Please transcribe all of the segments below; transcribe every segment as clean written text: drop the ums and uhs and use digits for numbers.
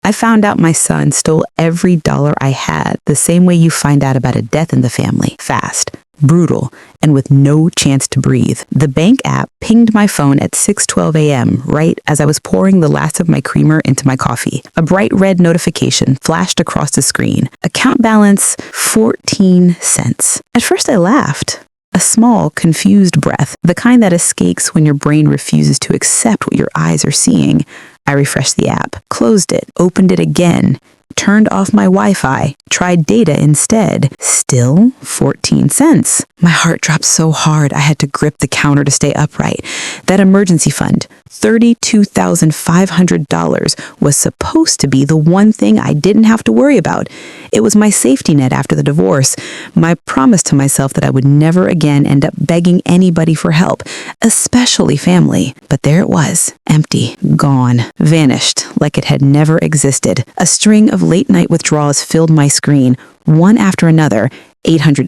I found out my son stole every dollar I had, the same way you find out about a death in the family. Fast, brutal, and with no chance to breathe. The bank app pinged my phone at 6:12 a.m., right as I was pouring the last of my creamer into my coffee. A bright red notification flashed across the screen. Account balance, 14 cents. At first I laughed. A small, confused breath, the kind that escapes when your brain refuses to accept what your eyes are seeing. I refreshed the app, closed it, opened it again, turned off my Wi-Fi, tried data instead. Still 14 cents. My heart dropped so hard I had to grip the counter to stay upright. That emergency fund, $32,500, was supposed to be the one thing I didn't have to worry about. It was my safety net after the divorce, my promise to myself that I would never again end up begging anybody for help, especially family. But there it was, empty, gone, vanished like it had never existed. A string of late-night withdrawals filled my screen, one after another. $800,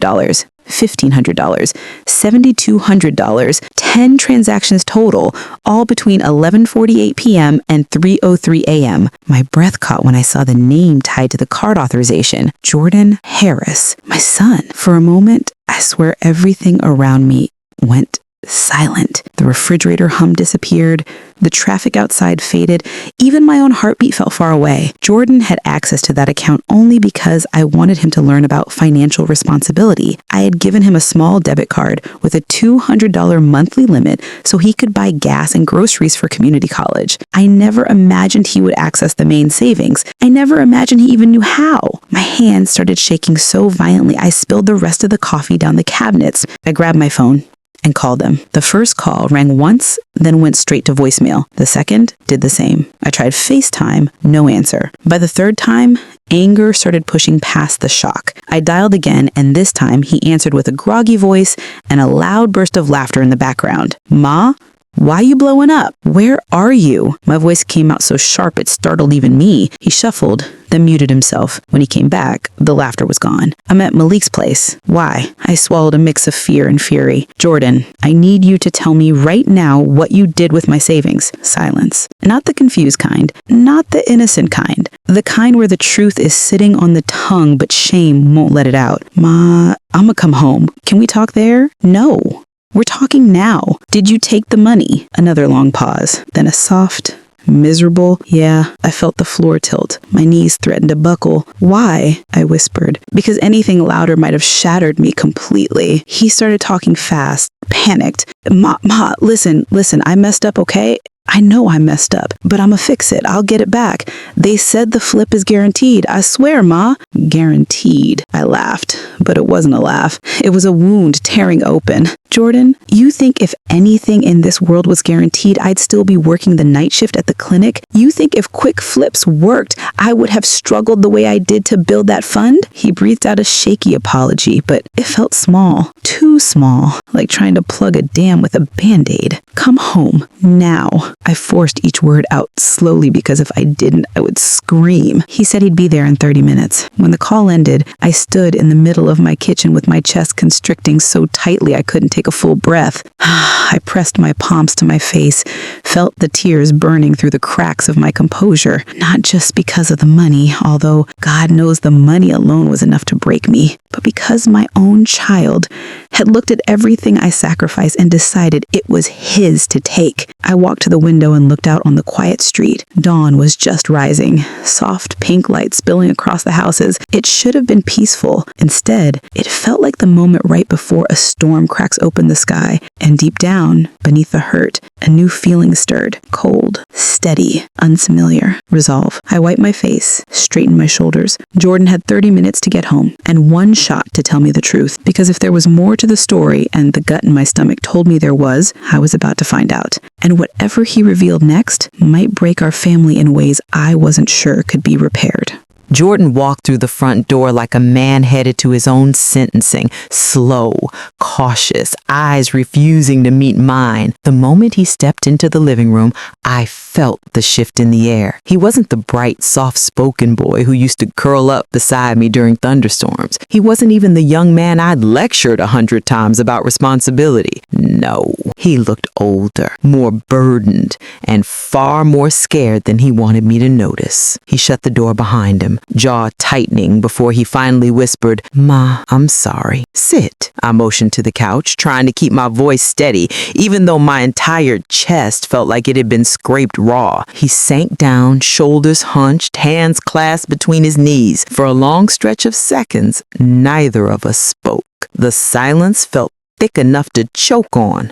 $1,500, $7,200, 10 transactions total, all between 11:48 p.m. and 3:03 a.m. My breath caught when I saw the name tied to the card authorization, Jordan Harris, my son. For a moment, I swear everything around me went silent. The refrigerator hum disappeared. The traffic outside faded. Even my own heartbeat felt far away. Jordan had access to that account only because I wanted him to learn about financial responsibility. I had given him a small debit card with a $200 monthly limit so he could buy gas and groceries for community college. I never imagined he would access the main savings. I never imagined he even knew how. My hands started shaking so violently I spilled the rest of the coffee down the cabinets. I grabbed my phone and called them. The first call rang once, then went straight to voicemail. The second did the same. I tried FaceTime, no answer. By the third time, anger started pushing past the shock. I dialed again, and this time he answered with a groggy voice and a loud burst of laughter in the background. "Ma? Why you blowing up? Where are you?" My voice came out so sharp it startled even me. He shuffled, then muted himself. When he came back, the laughter was gone. "I'm at Malik's place." "Why?" I swallowed a mix of fear and fury. "Jordan, I need you to tell me right now what you did with my savings." Silence. Not the confused kind, not the innocent kind. The kind where the truth is sitting on the tongue but shame won't let it out. "Ma, I'ma come home. Can we talk there?" "No. We're talking now. Did you take the money?" Another long pause, then a soft, miserable, "Yeah." I felt the floor tilt. My knees threatened to buckle. "Why?" I whispered. Because anything louder might have shattered me completely. He started talking fast, panicked. Ma, listen, I messed up, okay? I know I messed up, but I'ma fix it. I'll get it back. They said the flip is guaranteed. I swear, Ma." "Guaranteed." I laughed, but it wasn't a laugh. It was a wound tearing open. "Jordan, you think if anything in this world was guaranteed, I'd still be working the night shift at the clinic? You think if quick flips worked, I would have struggled the way I did to build that fund?" He breathed out a shaky apology, but it felt small. Too small, like trying to plug a dam with a Band-Aid. "Come home, now." I forced each word out slowly because if I didn't, I would scream. He said he'd be there in 30 minutes. When the call ended, I stood in the middle of my kitchen with my chest constricting so tightly I couldn't take a full breath. I pressed my palms to my face, felt the tears burning through the cracks of my composure. Not just because of the money, although God knows the money alone was enough to break me, but because my own child had looked at everything I sacrificed and decided it was his to take. I walked to the window and looked out on the quiet street. Dawn was just rising, soft pink light spilling across the houses. It should have been peaceful. Instead, it felt like the moment right before a storm cracks open the sky, and deep down, beneath the hurt, a new feeling stirred. Cold, steady, unfamiliar. Resolve. I wiped my face, straightened my shoulders. Jordan had 30 minutes to get home, and one shot to tell me the truth, because if there was more to the story, and the gut in my stomach told me there was, I was about to find out. And whatever he revealed next might break our family in ways I wasn't sure could be repaired. Jordan walked through the front door like a man headed to his own sentencing, slow, cautious, eyes refusing to meet mine. The moment he stepped into the living room, I felt the shift in the air. He wasn't the bright, soft-spoken boy who used to curl up beside me during thunderstorms. He wasn't even the young man I'd lectured 100 times about responsibility. No, he looked older, more burdened, and far more scared than he wanted me to notice. He shut the door behind him, jaw tightening before he finally whispered, "Ma, I'm sorry. Sit." I motioned to the couch, trying to keep my voice steady, even though my entire chest felt like it had been scraped raw. He sank down, shoulders hunched, hands clasped between his knees. For a long stretch of seconds, neither of us spoke. The silence felt thick enough to choke on.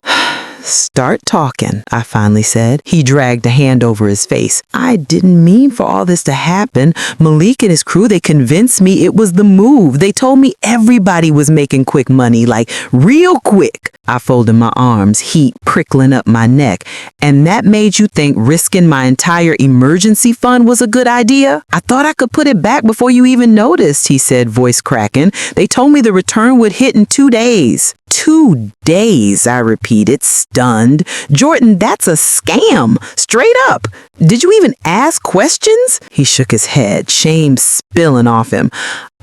"Start talking," I finally said. He dragged a hand over his face. "I didn't mean for all this to happen. Malik and his crew, they convinced me it was the move. They told me everybody was making quick money, like real quick." I folded my arms, heat prickling up my neck. "And that made you think risking my entire emergency fund was a good idea? I thought I could put it back before you even noticed," he said, voice cracking. "They told me the return would hit in 2 days." 2 days, I repeated, stunned. "Jordan, that's a scam. Straight up. Did you even ask questions?" He shook his head, shame spilling off him.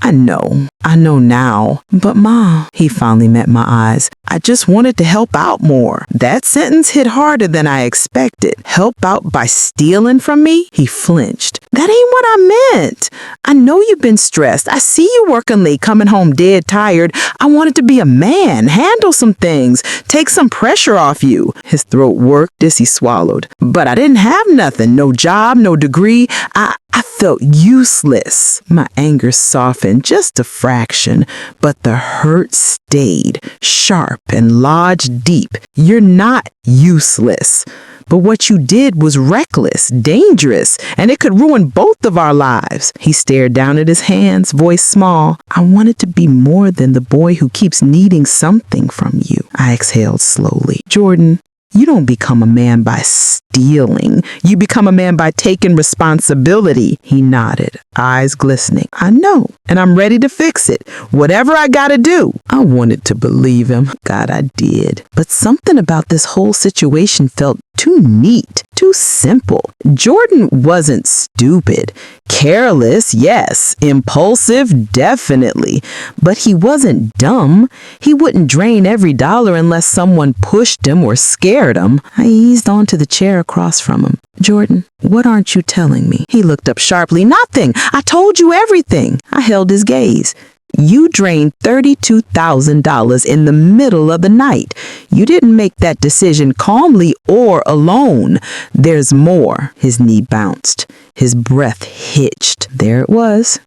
I know now. But Ma," he finally met my eyes, "I just wanted to help out more." That sentence hit harder than I expected. Help out by stealing from me? He flinched. "That ain't what I meant. I know you've been stressed. I see you working late, coming home dead tired. I wanted to be a man, handle some things, take some pressure off you." His throat worked as he swallowed. "But I didn't have nothing, no job, no degree. I felt useless." My anger softened just a fraction, but the hurt stayed, sharp and lodged deep. "You're not useless. But what you did was reckless, dangerous, and it could ruin both of our lives." He stared down at his hands, voice small. "I wanted to be more than the boy who keeps needing something from you." I exhaled slowly. "Jordan, you don't become a man by stealing. You become a man by taking responsibility." He nodded, eyes glistening. "I know, and I'm ready to fix it. Whatever I gotta do." I wanted to believe him. God, I did. But something about this whole situation felt too neat, too simple. Jordan wasn't stupid. Careless, yes. Impulsive, definitely. But he wasn't dumb. He wouldn't drain every dollar unless someone pushed him or scared him. I eased onto the chair across from him. "Jordan, what aren't you telling me?" He looked up sharply. "Nothing. I told you everything." I held his gaze. "You drained $32,000 in the middle of the night. You didn't make that decision calmly or alone. There's more." His knee bounced. His breath hitched. There it was.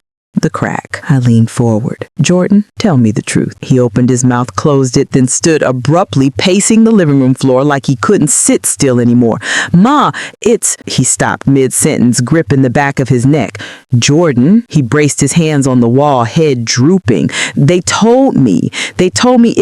The crack. I leaned forward. "Jordan, tell me the truth." He opened his mouth, closed it, then stood abruptly pacing the living room floor like he couldn't sit still anymore. "Ma, it's..." He stopped mid-sentence, gripping the back of his neck. "Jordan," he braced his hands on the wall, head drooping. They told me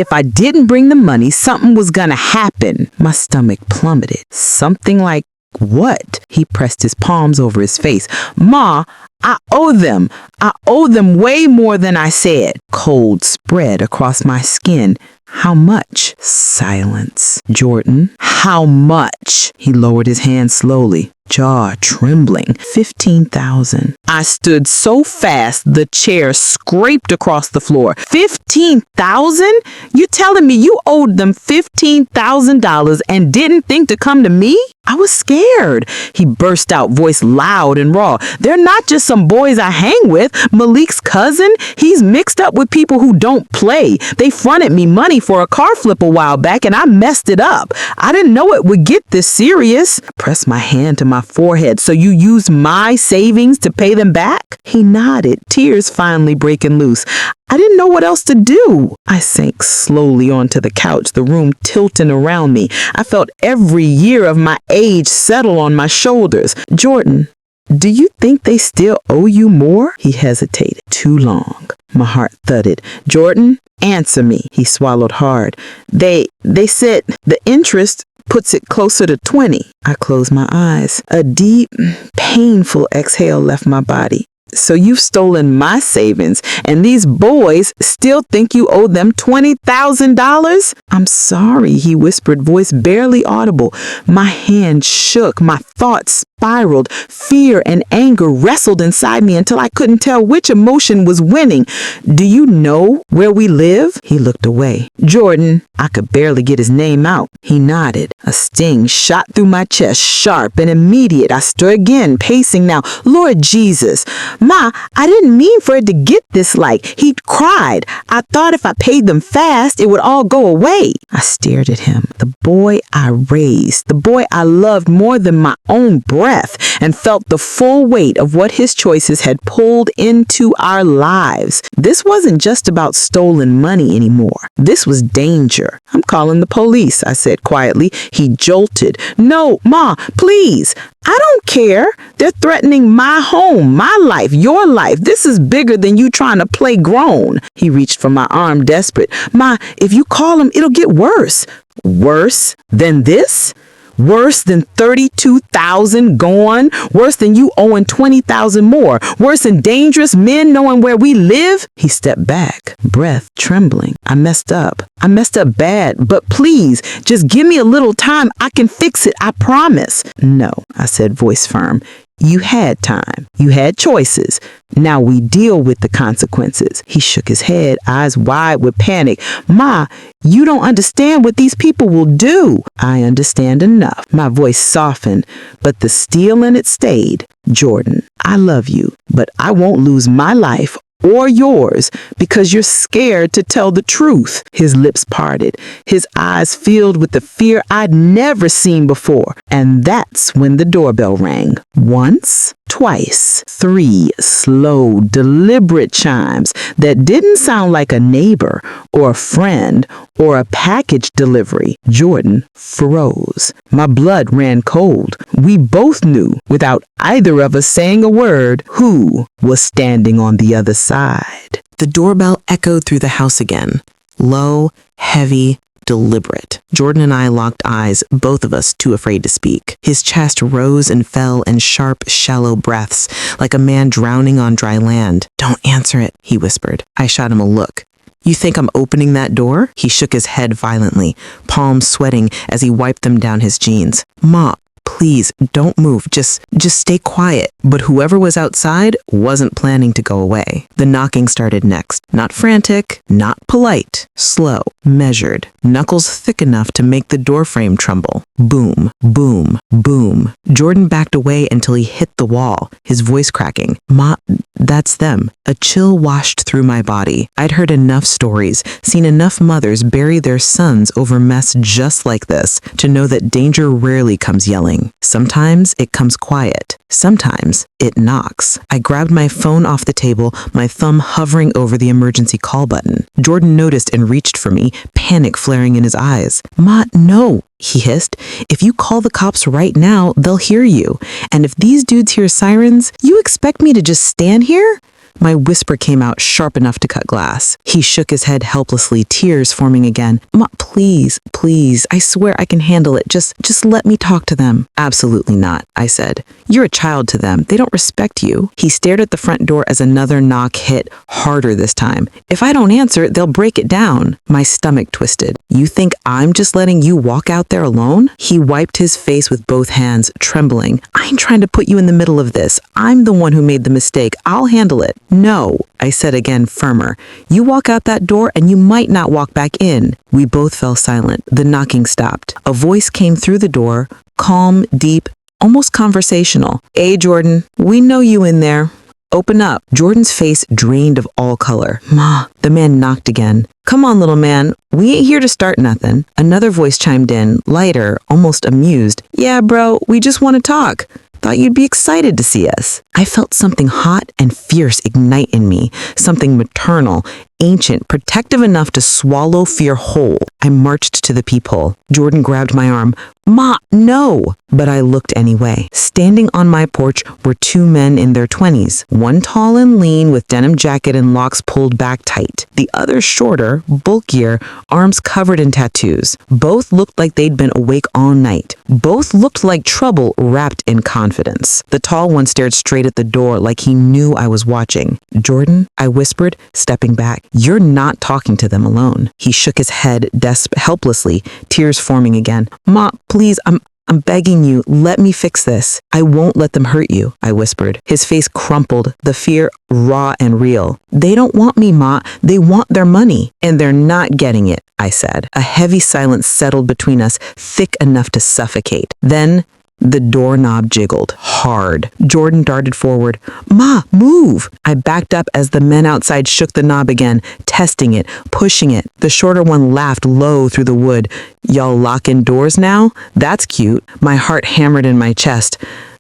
if I didn't bring the money, something was gonna happen." My stomach plummeted. "Something like what?" He pressed his palms over his face. "Ma, I owe them. I owe them way more than I said." Cold spread across my skin. "How much?" Silence. "Jordan, how much?" He lowered his hand slowly, jaw trembling. 15,000. I stood so fast the chair scraped across the floor. 15,000? You telling me you owed them $15,000 and didn't think to come to me? I was scared. He burst out, voice loud and raw. "They're not just some boys I hang with. Malik's cousin, he's mixed up with people who don't play. They fronted me money for a car flip a while back and I messed it up. I didn't know it would get this serious." I pressed my hand to my forehead. "So you used my savings to pay them back?" He nodded, tears finally breaking loose. I didn't know what else to do. I sank slowly onto the couch, the room tilting around me. I felt every year of my age settle on my shoulders. "Jordan, do you think they still owe you more?" He hesitated too long. My heart thudded. "Jordan, answer me." He swallowed hard. They said the interest puts it closer to 20. I closed my eyes. A deep, painful exhale left my body. So you've stolen my savings, and these boys still think you owe them $20,000? I'm sorry, he whispered, voice barely audible. My hand shook, my thoughts spiraled. Fear and anger wrestled inside me until I couldn't tell which emotion was winning. Do you know where we live? He looked away. Jordan. I could barely get his name out. He nodded. A sting shot through my chest, sharp and immediate. I stood again, pacing now. Lord Jesus. Ma, I didn't mean for it to get this like. He cried. I thought if I paid them fast, it would all go away. I stared at him. The boy I raised, the boy I loved more than my own breath, and felt the full weight of what his choices had pulled into our lives. This wasn't just about stolen money anymore. This was danger. I'm calling the police, I said quietly. He jolted. No, Ma, please. I don't care. They're threatening my home, my life, your life. This is bigger than you trying to play grown. He reached for my arm, desperate. Ma, if you call them, it'll get worse. Worse than this? Worse than 32,000 gone? Worse than you owing 20,000 more? Worse than dangerous men knowing where we live? He stepped back, breath trembling. I messed up. I messed up bad, but please, just give me a little time. I can fix it, I promise. No, I said, voice firm. You had time. You had choices. Now we deal with the consequences. He shook his head, eyes wide with panic. Ma, you don't understand what these people will do. I understand enough. My voice softened, but the steel in it stayed. Jordan, I love you, but I won't lose my life or yours because you're scared to tell the truth. His lips parted, his eyes filled with the fear I'd never seen before. And that's when the doorbell rang. Once, twice, 3 slow, deliberate chimes that didn't sound like a neighbor or a friend or a package delivery. Jordan froze. My blood ran cold. We both knew, without either of us saying a word, who was standing on the other side. The doorbell echoed through the house again. Low, heavy, deliberate. Jordan and I locked eyes, both of us too afraid to speak. His chest rose and fell in sharp, shallow breaths, like a man drowning on dry land. Don't answer it, he whispered. I shot him a look. You think I'm opening that door? He shook his head violently, palms sweating as he wiped them down his jeans. Ma, please, don't move. Just stay quiet. But whoever was outside wasn't planning to go away. The knocking started next. Not frantic, not polite. Slow, measured. Knuckles thick enough to make the doorframe tremble. Boom, boom, boom. Jordan backed away until he hit the wall, his voice cracking. Ma, that's them. A chill washed through my body. I'd heard enough stories, seen enough mothers bury their sons over mess just like this, to know that danger rarely comes yelling. Sometimes it comes quiet. Sometimes it knocks. I grabbed my phone off the table, my thumb hovering over the emergency call button. Jordan noticed and reached for me, panic flaring in his eyes. Ma, no, he hissed. If you call the cops right now, they'll hear you. And if these dudes hear sirens, you expect me to just stand here? My whisper came out sharp enough to cut glass. He shook his head helplessly, tears forming again. Ma, please, please, I swear I can handle it. Just let me talk to them. Absolutely not, I said. You're a child to them. They don't respect you. He stared at the front door as another knock hit, harder this time. If I don't answer, they'll break it down. My stomach twisted. You think I'm just letting you walk out there alone? He wiped his face with both hands, trembling. I ain't trying to put you in the middle of this. I'm the one who made the mistake. I'll handle it. No, I said again, firmer. You walk out that door and you might not walk back in. We both fell silent. The knocking stopped. A voice came through the door, calm, deep, almost conversational. Hey, Jordan, we know you in there. Open up. Jordan's face drained of all color. Ma, the man knocked again. Come on, little man. We ain't here to start nothing. Another voice chimed in, lighter, almost amused. Yeah, bro, we just want to talk. Thought you'd be excited to see us. I felt something hot and fierce ignite in me, something maternal, ancient, protective enough to swallow fear whole. I marched to the peephole. Jordan grabbed my arm. "Ma, no!" But I looked anyway. Standing on my porch were two men in their 20s, one tall and lean with denim jacket and locks pulled back tight. The other shorter, bulkier, arms covered in tattoos. Both looked like they'd been awake all night. Both looked like trouble wrapped in confidence. The tall one stared straight at the door like he knew I was watching. "Jordan," I whispered, stepping back. "You're not talking to them alone." He shook his head helplessly, tears forming again. "Ma, please, I'm begging you, let me fix this." "I won't let them hurt you," I whispered. His face crumpled, the fear raw and real. "They don't want me, Ma. They want their money. And they're not getting it," I said. A heavy silence settled between us, thick enough to suffocate. Then the doorknob jiggled hard. Jordan darted forward. "Ma, move!" I backed up as the men outside shook the knob again, testing it, pushing it. The shorter one laughed low through the wood. "Y'all locking doors now? That's cute." My heart hammered in my chest.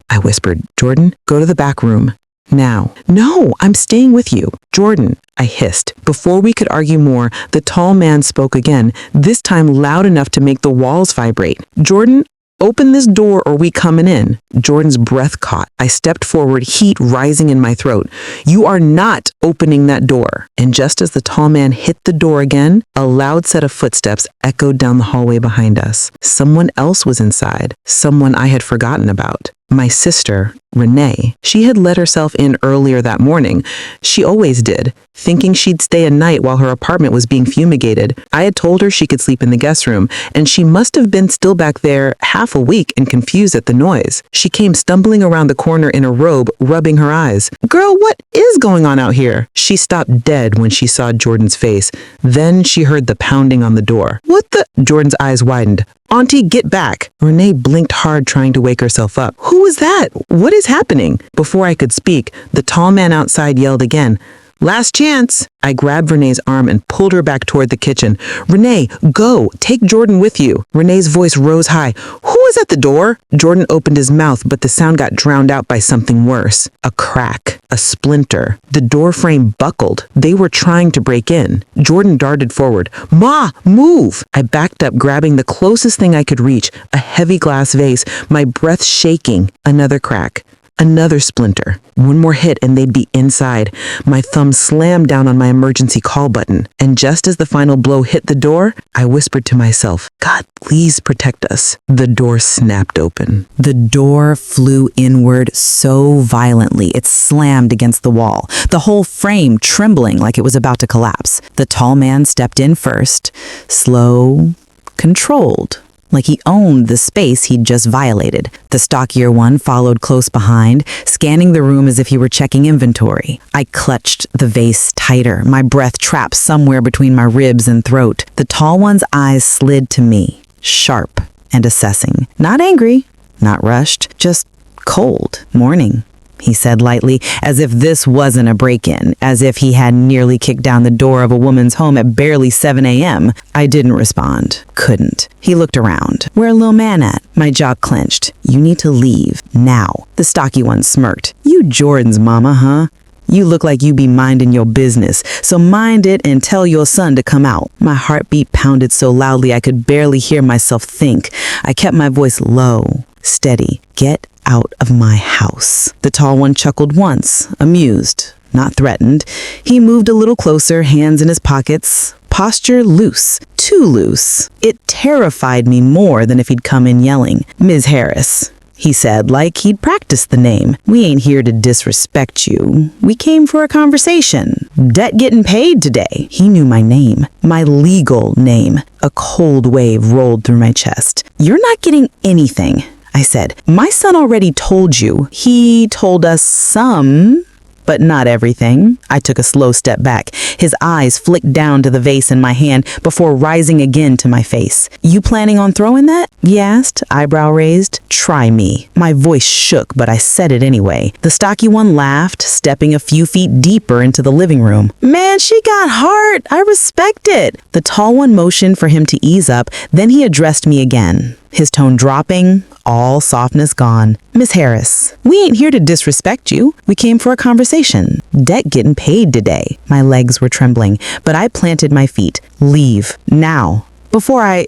I whispered, "Jordan, go to the back room. Now." "No, I'm staying with you." "Jordan," I hissed. Before we could argue more, the tall man spoke again, this time loud enough to make the walls vibrate. "Jordan, open this door or we coming in." Jordan's breath caught. I stepped forward, heat rising in my throat. "You are not opening that door." And just as the tall man hit the door again, a loud set of footsteps echoed down the hallway behind us. Someone else was inside, someone I had forgotten about. My sister, Renee. She had let herself in earlier that morning. She always did, thinking she'd stay a night while her apartment was being fumigated. I had told her she could sleep in the guest room, and she must have been still back there half awake and confused at the noise. She came stumbling around the corner in a robe, rubbing her eyes. "Girl, what is going on out here?" She stopped dead when she saw Jordan's face. Then she heard the pounding on the door. "What the?" Jordan's eyes widened. "Auntie, get back." Renee blinked hard, trying to wake herself up. "Who was that? What is happening?" Before I could speak, the tall man outside yelled again. "Last chance." I grabbed Renee's arm and pulled her back toward the kitchen. "Renee, go. Take Jordan with you." Renee's voice rose high. "Who is at the door?" Jordan opened his mouth, but the sound got drowned out by something worse. A crack. A splinter. The door frame buckled. They were trying to break in. Jordan darted forward. "Ma, move!" I backed up, grabbing the closest thing I could reach, a heavy glass vase, my breath shaking. Another crack. Another splinter. One more hit and they'd be inside. My thumb slammed down on my emergency call button. And just as the final blow hit the door, I whispered to myself, "God, please protect us." The door snapped open. The door flew inward so violently it slammed against the wall, the whole frame trembling like it was about to collapse. The tall man stepped in first, slow, controlled, like he owned the space he'd just violated. The stockier one followed close behind, scanning the room as if he were checking inventory. I clutched the vase tighter, my breath trapped somewhere between my ribs and throat. The tall one's eyes slid to me, sharp and assessing. Not angry, not rushed, just cold. "Morning," he said lightly, as if this wasn't a break-in, as if he had nearly kicked down the door of a woman's home at barely 7 a.m. I didn't respond. Couldn't. He looked around. "Where a little man at?" My jaw clenched. "You need to leave. Now." The stocky one smirked. "You Jordan's mama, huh? You look like you be minding your business, so mind it and tell your son to come out." My heartbeat pounded so loudly I could barely hear myself think. I kept my voice low, steady. "Get out of my house." The tall one chuckled once, amused, not threatened. He moved a little closer, hands in his pockets, posture loose, too loose. It terrified me more than if he'd come in yelling. "Ms. Harris," he said, like he'd practiced the name. "We ain't here to disrespect you. We came for a conversation. Debt getting paid today." He knew my name, my legal name. A cold wave rolled through my chest. "You're not getting anything," I said. "My son already told you. He told us some, but not everything." I took a slow step back. His eyes flicked down to the vase in my hand before rising again to my face. "You planning on throwing that?" he asked, eyebrow raised. "Try me." My voice shook, but I said it anyway. The stocky one laughed, stepping a few feet deeper into the living room. "Man, she got heart. I respect it." The tall one motioned for him to ease up, then he addressed me again. his tone dropping, all softness gone. Miss Harris, we ain't here to disrespect you. We came for a conversation. Debt getting paid today. My legs were trembling, but I planted my feet. Leave. Now. Before I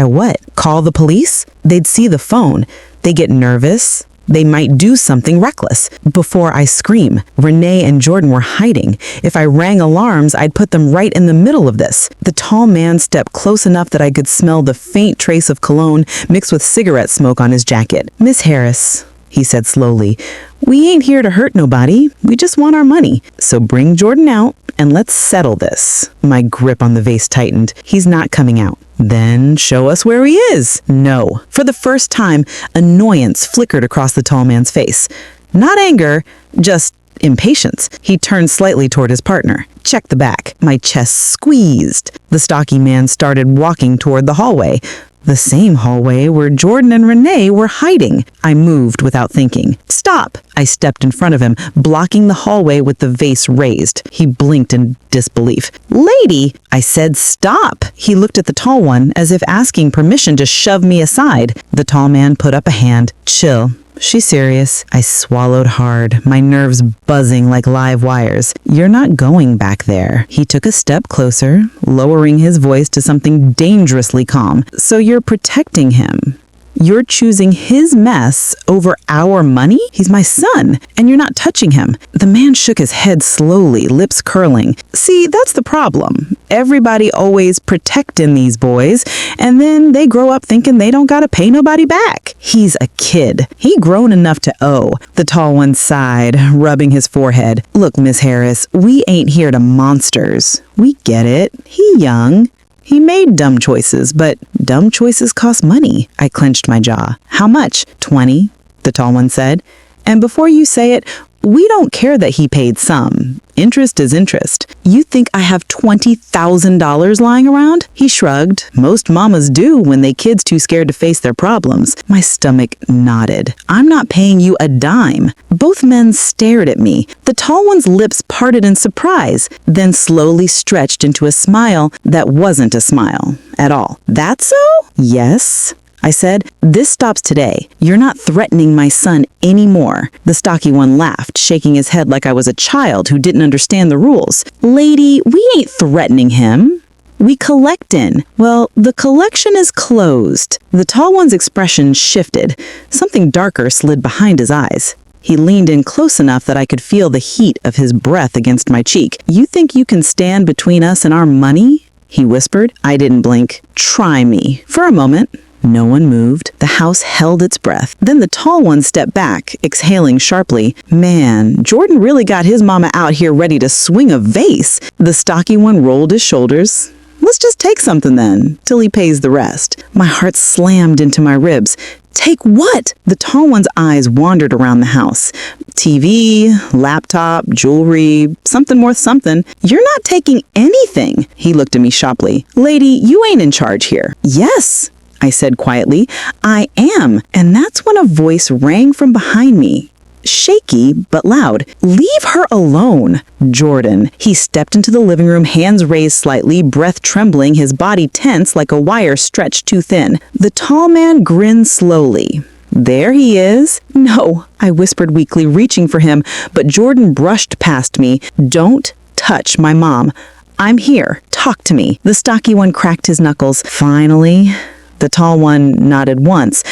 what? Call the police? They'd see the phone. They get nervous. They might do something reckless. Before I scream, Renee and Jordan were hiding. If I rang alarms, I'd put them right in the middle of this. The tall man stepped close enough that I could smell the faint trace of cologne mixed with cigarette smoke on his jacket. Miss Harris, he said slowly, we ain't here to hurt nobody. We just want our money. So bring Jordan out and let's settle this. My grip on the vase tightened. He's not coming out. Then show us where he is. No. For the first time, annoyance flickered across the tall man's face. Not anger, just impatience. He turned slightly toward his partner. Check the back. My chest squeezed. The stocky man started walking toward the hallway. The same hallway where Jordan and Renee were hiding. I moved without thinking. Stop! I stepped in front of him, blocking the hallway with the vase raised. He blinked in disbelief. Lady! I said stop! He looked at the tall one as if asking permission to shove me aside. The tall man put up a hand. Chill. She's serious. I swallowed hard, my nerves buzzing like live wires. You're not going back there. He took a step closer, lowering his voice to something dangerously calm. So you're protecting him. You're choosing his mess over our money? He's my son, and you're not touching him. The man shook his head slowly, lips curling. See, that's the problem. Everybody always protecting these boys, and then they grow up thinking they don't gotta pay nobody back. He's a kid. He grown enough to owe. The tall one sighed, rubbing his forehead. Look, Miss Harris, we ain't here to monsters. We get it. He young. He made dumb choices, but dumb choices cost money. I clenched my jaw. How much? 20, the tall one said. And before you say it, we don't care that he paid some. Interest is interest. You think I have $20,000 lying around? He shrugged. Most mamas do when they kids too scared to face their problems. My stomach nodded. I'm not paying you a dime. Both men stared at me. The tall one's lips parted in surprise, then slowly stretched into a smile that wasn't a smile at all. That's so? Yes. I said, this stops today. You're not threatening my son anymore. The stocky one laughed, shaking his head like I was a child who didn't understand the rules. Lady, we ain't threatening him. We collectin'. Well, the collection is closed. The tall one's expression shifted. Something darker slid behind his eyes. He leaned in close enough that I could feel the heat of his breath against my cheek. You think you can stand between us and our money? He whispered. I didn't blink. Try me. For a moment. No one moved. The house held its breath. Then the tall one stepped back, exhaling sharply. Man, Jordan really got his mama out here ready to swing a vase. The stocky one rolled his shoulders. Let's just take something then, till he pays the rest. My heart slammed into my ribs. Take what? The tall one's eyes wandered around the house. TV, laptop, jewelry, something worth something. You're not taking anything. He looked at me sharply. Lady, you ain't in charge here. Yes, I said quietly. I am. And that's when a voice rang from behind me. Shaky, but loud. Leave her alone, Jordan. He stepped into the living room, hands raised slightly, breath trembling, his body tense like a wire stretched too thin. The tall man grinned slowly. There he is. No, I whispered weakly, reaching for him, but Jordan brushed past me. Don't touch my mom. I'm here. Talk to me. The stocky one cracked his knuckles. Finally, the tall one nodded once.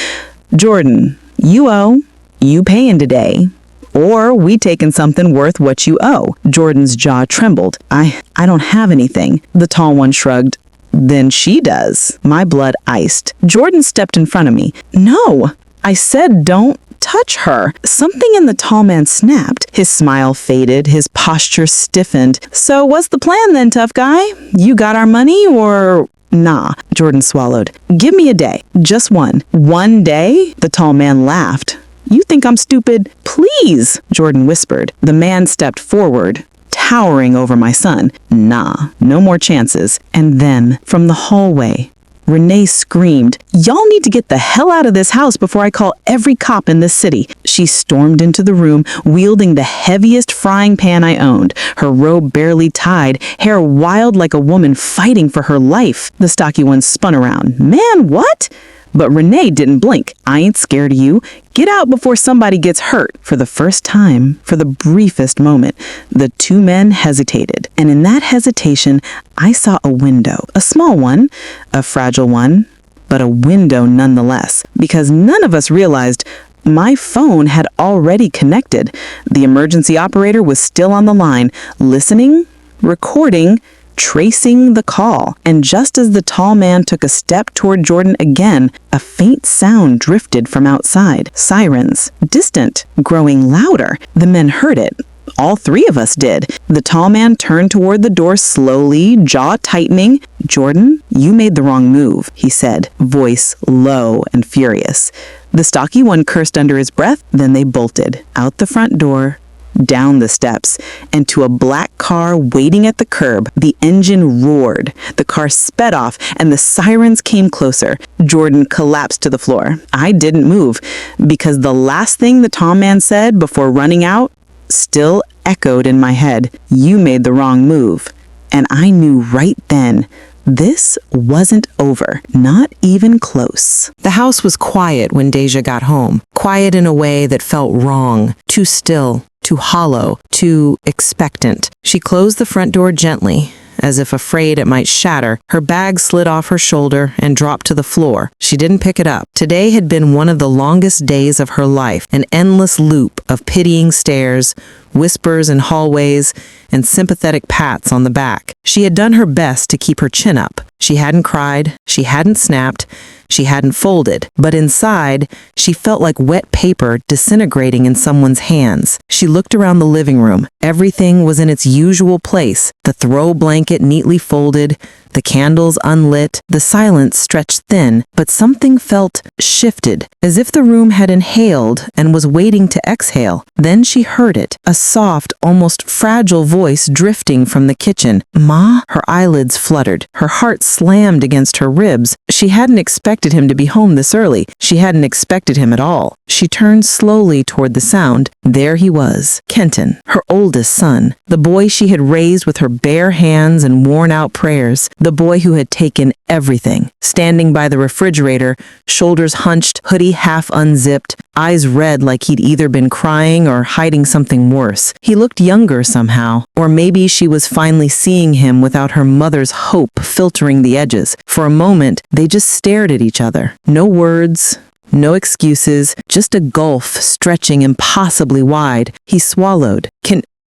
Jordan, you owe. You paying today, or we taking something worth what you owe. Jordan's jaw trembled. I don't have anything. The tall one shrugged. Then she does. My blood iced. Jordan stepped in front of me. No, I said don't touch her. Something in the tall man snapped. His smile faded. His posture stiffened. So what's the plan then, tough guy? You got our money or... Nah, Jordan swallowed. Give me a day. Just one. 1 day? The tall man laughed. You think I'm stupid? Please, Jordan whispered. The man stepped forward, towering over my son. Nah, no more chances. And then, from the hallway, Renee screamed, Y'all need to get the hell out of this house before I call every cop in this city. She stormed into the room, wielding the heaviest frying pan I owned, her robe barely tied, hair wild like a woman fighting for her life. The stocky one spun around. Man, what? But Renee didn't blink. I ain't scared of you. Get out before somebody gets hurt. For the first time, for the briefest moment, the two men hesitated. And in that hesitation, I saw a window. A small one, a fragile one, but a window nonetheless. Because none of us realized my phone had already connected. The emergency operator was still on the line, listening, recording, tracing the call. And just as the tall man took a step toward Jordan again, a faint sound drifted from outside. Sirens, distant, growing louder. The men heard it. All three of us did. The tall man turned toward the door slowly, jaw tightening. "Jordan, you made the wrong move," he said, voice low and furious. The stocky one cursed under his breath. Then they bolted out the front door, down the steps, and to a black car waiting at the curb. The engine roared. The car sped off, and the sirens came closer. Jordan collapsed to the floor. I didn't move, because the last thing the tall man said before running out still echoed in my head. "You made the wrong move." And I knew right then, this wasn't over, not even close. The house was quiet when Deja got home. Quiet in a way that felt wrong, too still, too hollow, too expectant. She closed the front door gently, as if afraid it might shatter. Her bag slid off her shoulder and dropped to the floor. She didn't pick it up. Today had been one of the longest days of her life, an endless loop of pitying stares, whispers in hallways, and sympathetic pats on the back. She had done her best to keep her chin up. She hadn't cried, she hadn't snapped, she hadn't folded, but inside, she felt like wet paper disintegrating in someone's hands. She looked around the living room. Everything was in its usual place. The throw blanket neatly folded, the candles unlit, the silence stretched thin, but something felt shifted, as if the room had inhaled and was waiting to exhale. Then she heard it, a soft, almost fragile voice drifting from the kitchen. "Ma?" Her eyelids fluttered. Her heart slammed against her ribs. She hadn't expected him to be home this early. She hadn't expected him at all. She turned slowly toward the sound. There he was, Kenton, her oldest son, the boy she had raised with her bare hands and worn-out prayers, the boy who had taken everything, standing by the refrigerator, shoulders hunched, hoodie half unzipped, eyes red like he'd either been crying or hiding something worse. He looked younger somehow, or maybe she was finally seeing him without her mother's hope filtering the edges. For a moment, they just stared at each other. No words, no excuses, just a gulf stretching impossibly wide. He swallowed.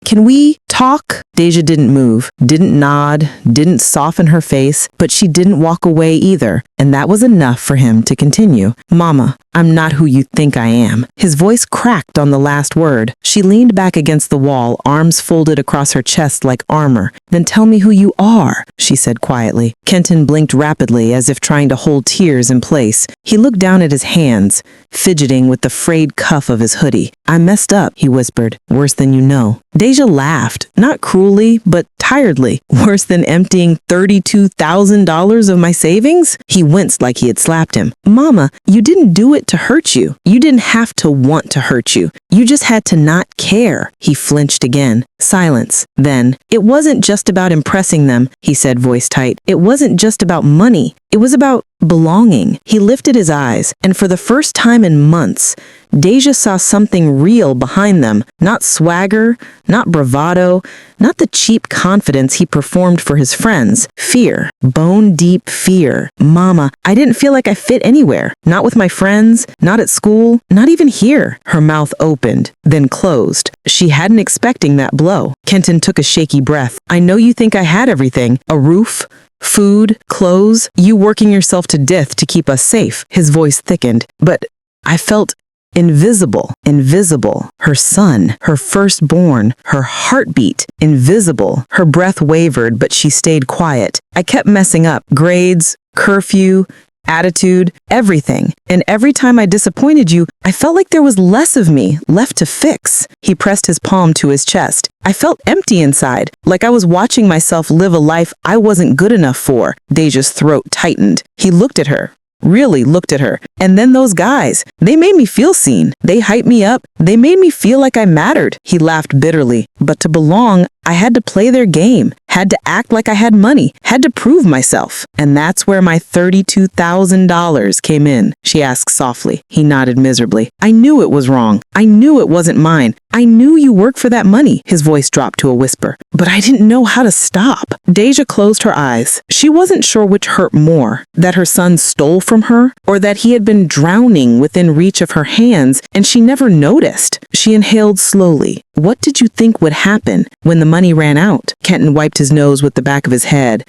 Can we talk? Deja didn't move, didn't nod, didn't soften her face, but she didn't walk away either, and that was enough for him to continue. "Mama, I'm not who you think I am." His voice cracked on the last word. She leaned back against the wall, arms folded across her chest like armor. "Then tell me who you are," she said quietly. Kenton blinked rapidly, as if trying to hold tears in place. He looked down at his hands, fidgeting with the frayed cuff of his hoodie. "I messed up," he whispered. "Worse than you know." Deja laughed, not cruelly, but tiredly. "Worse than emptying $32,000 of my savings?" He winced like he had slapped him. "Mama, you didn't do it to hurt you. You didn't have to want to hurt you. You just had to not care." He flinched again. Silence. Then, "It wasn't just about impressing them," he said, voice tight. "It wasn't just about money. It was about belonging." He lifted his eyes, and for the first time in months, Deja saw something real behind them. Not swagger, not bravado, not the cheap confidence he performed for his friends. Fear. Bone-deep fear. "Mama, I didn't feel like I fit anywhere. Not with my friends, not at school, not even here." Her mouth opened, then closed. She hadn't expecting that blow. Kenton took a shaky breath. "I know you think I had everything. A roof, food, clothes, you working yourself to death to keep us safe." His voice thickened. "But I felt invisible. Her son, her firstborn, her heartbeat, invisible." Her breath wavered, but she stayed quiet. "I kept messing up. Grades, curfew, attitude, everything. And every time I disappointed you, I felt like there was less of me left to fix." He pressed his palm to his chest. "I felt empty inside, like I was watching myself live a life I wasn't good enough for." Deja's throat tightened. He looked at her. Really looked at her. "And then those guys, they made me feel seen. They hyped me up. They made me feel like I mattered." He laughed bitterly. "But to belong, I had to play their game. had to act like I had money, had to prove myself. And that's where my $32,000 came in, she asked softly. He nodded miserably. I knew it was wrong. I knew it wasn't mine. I knew you worked for that money. His voice dropped to a whisper. But I didn't know how to stop. Deja closed her eyes. She wasn't sure which hurt more, that her son stole from her, or that he had been drowning within reach of her hands and she never noticed. She inhaled slowly. What did you think would happen when the money ran out? Kenton wiped his nose with the back of his head.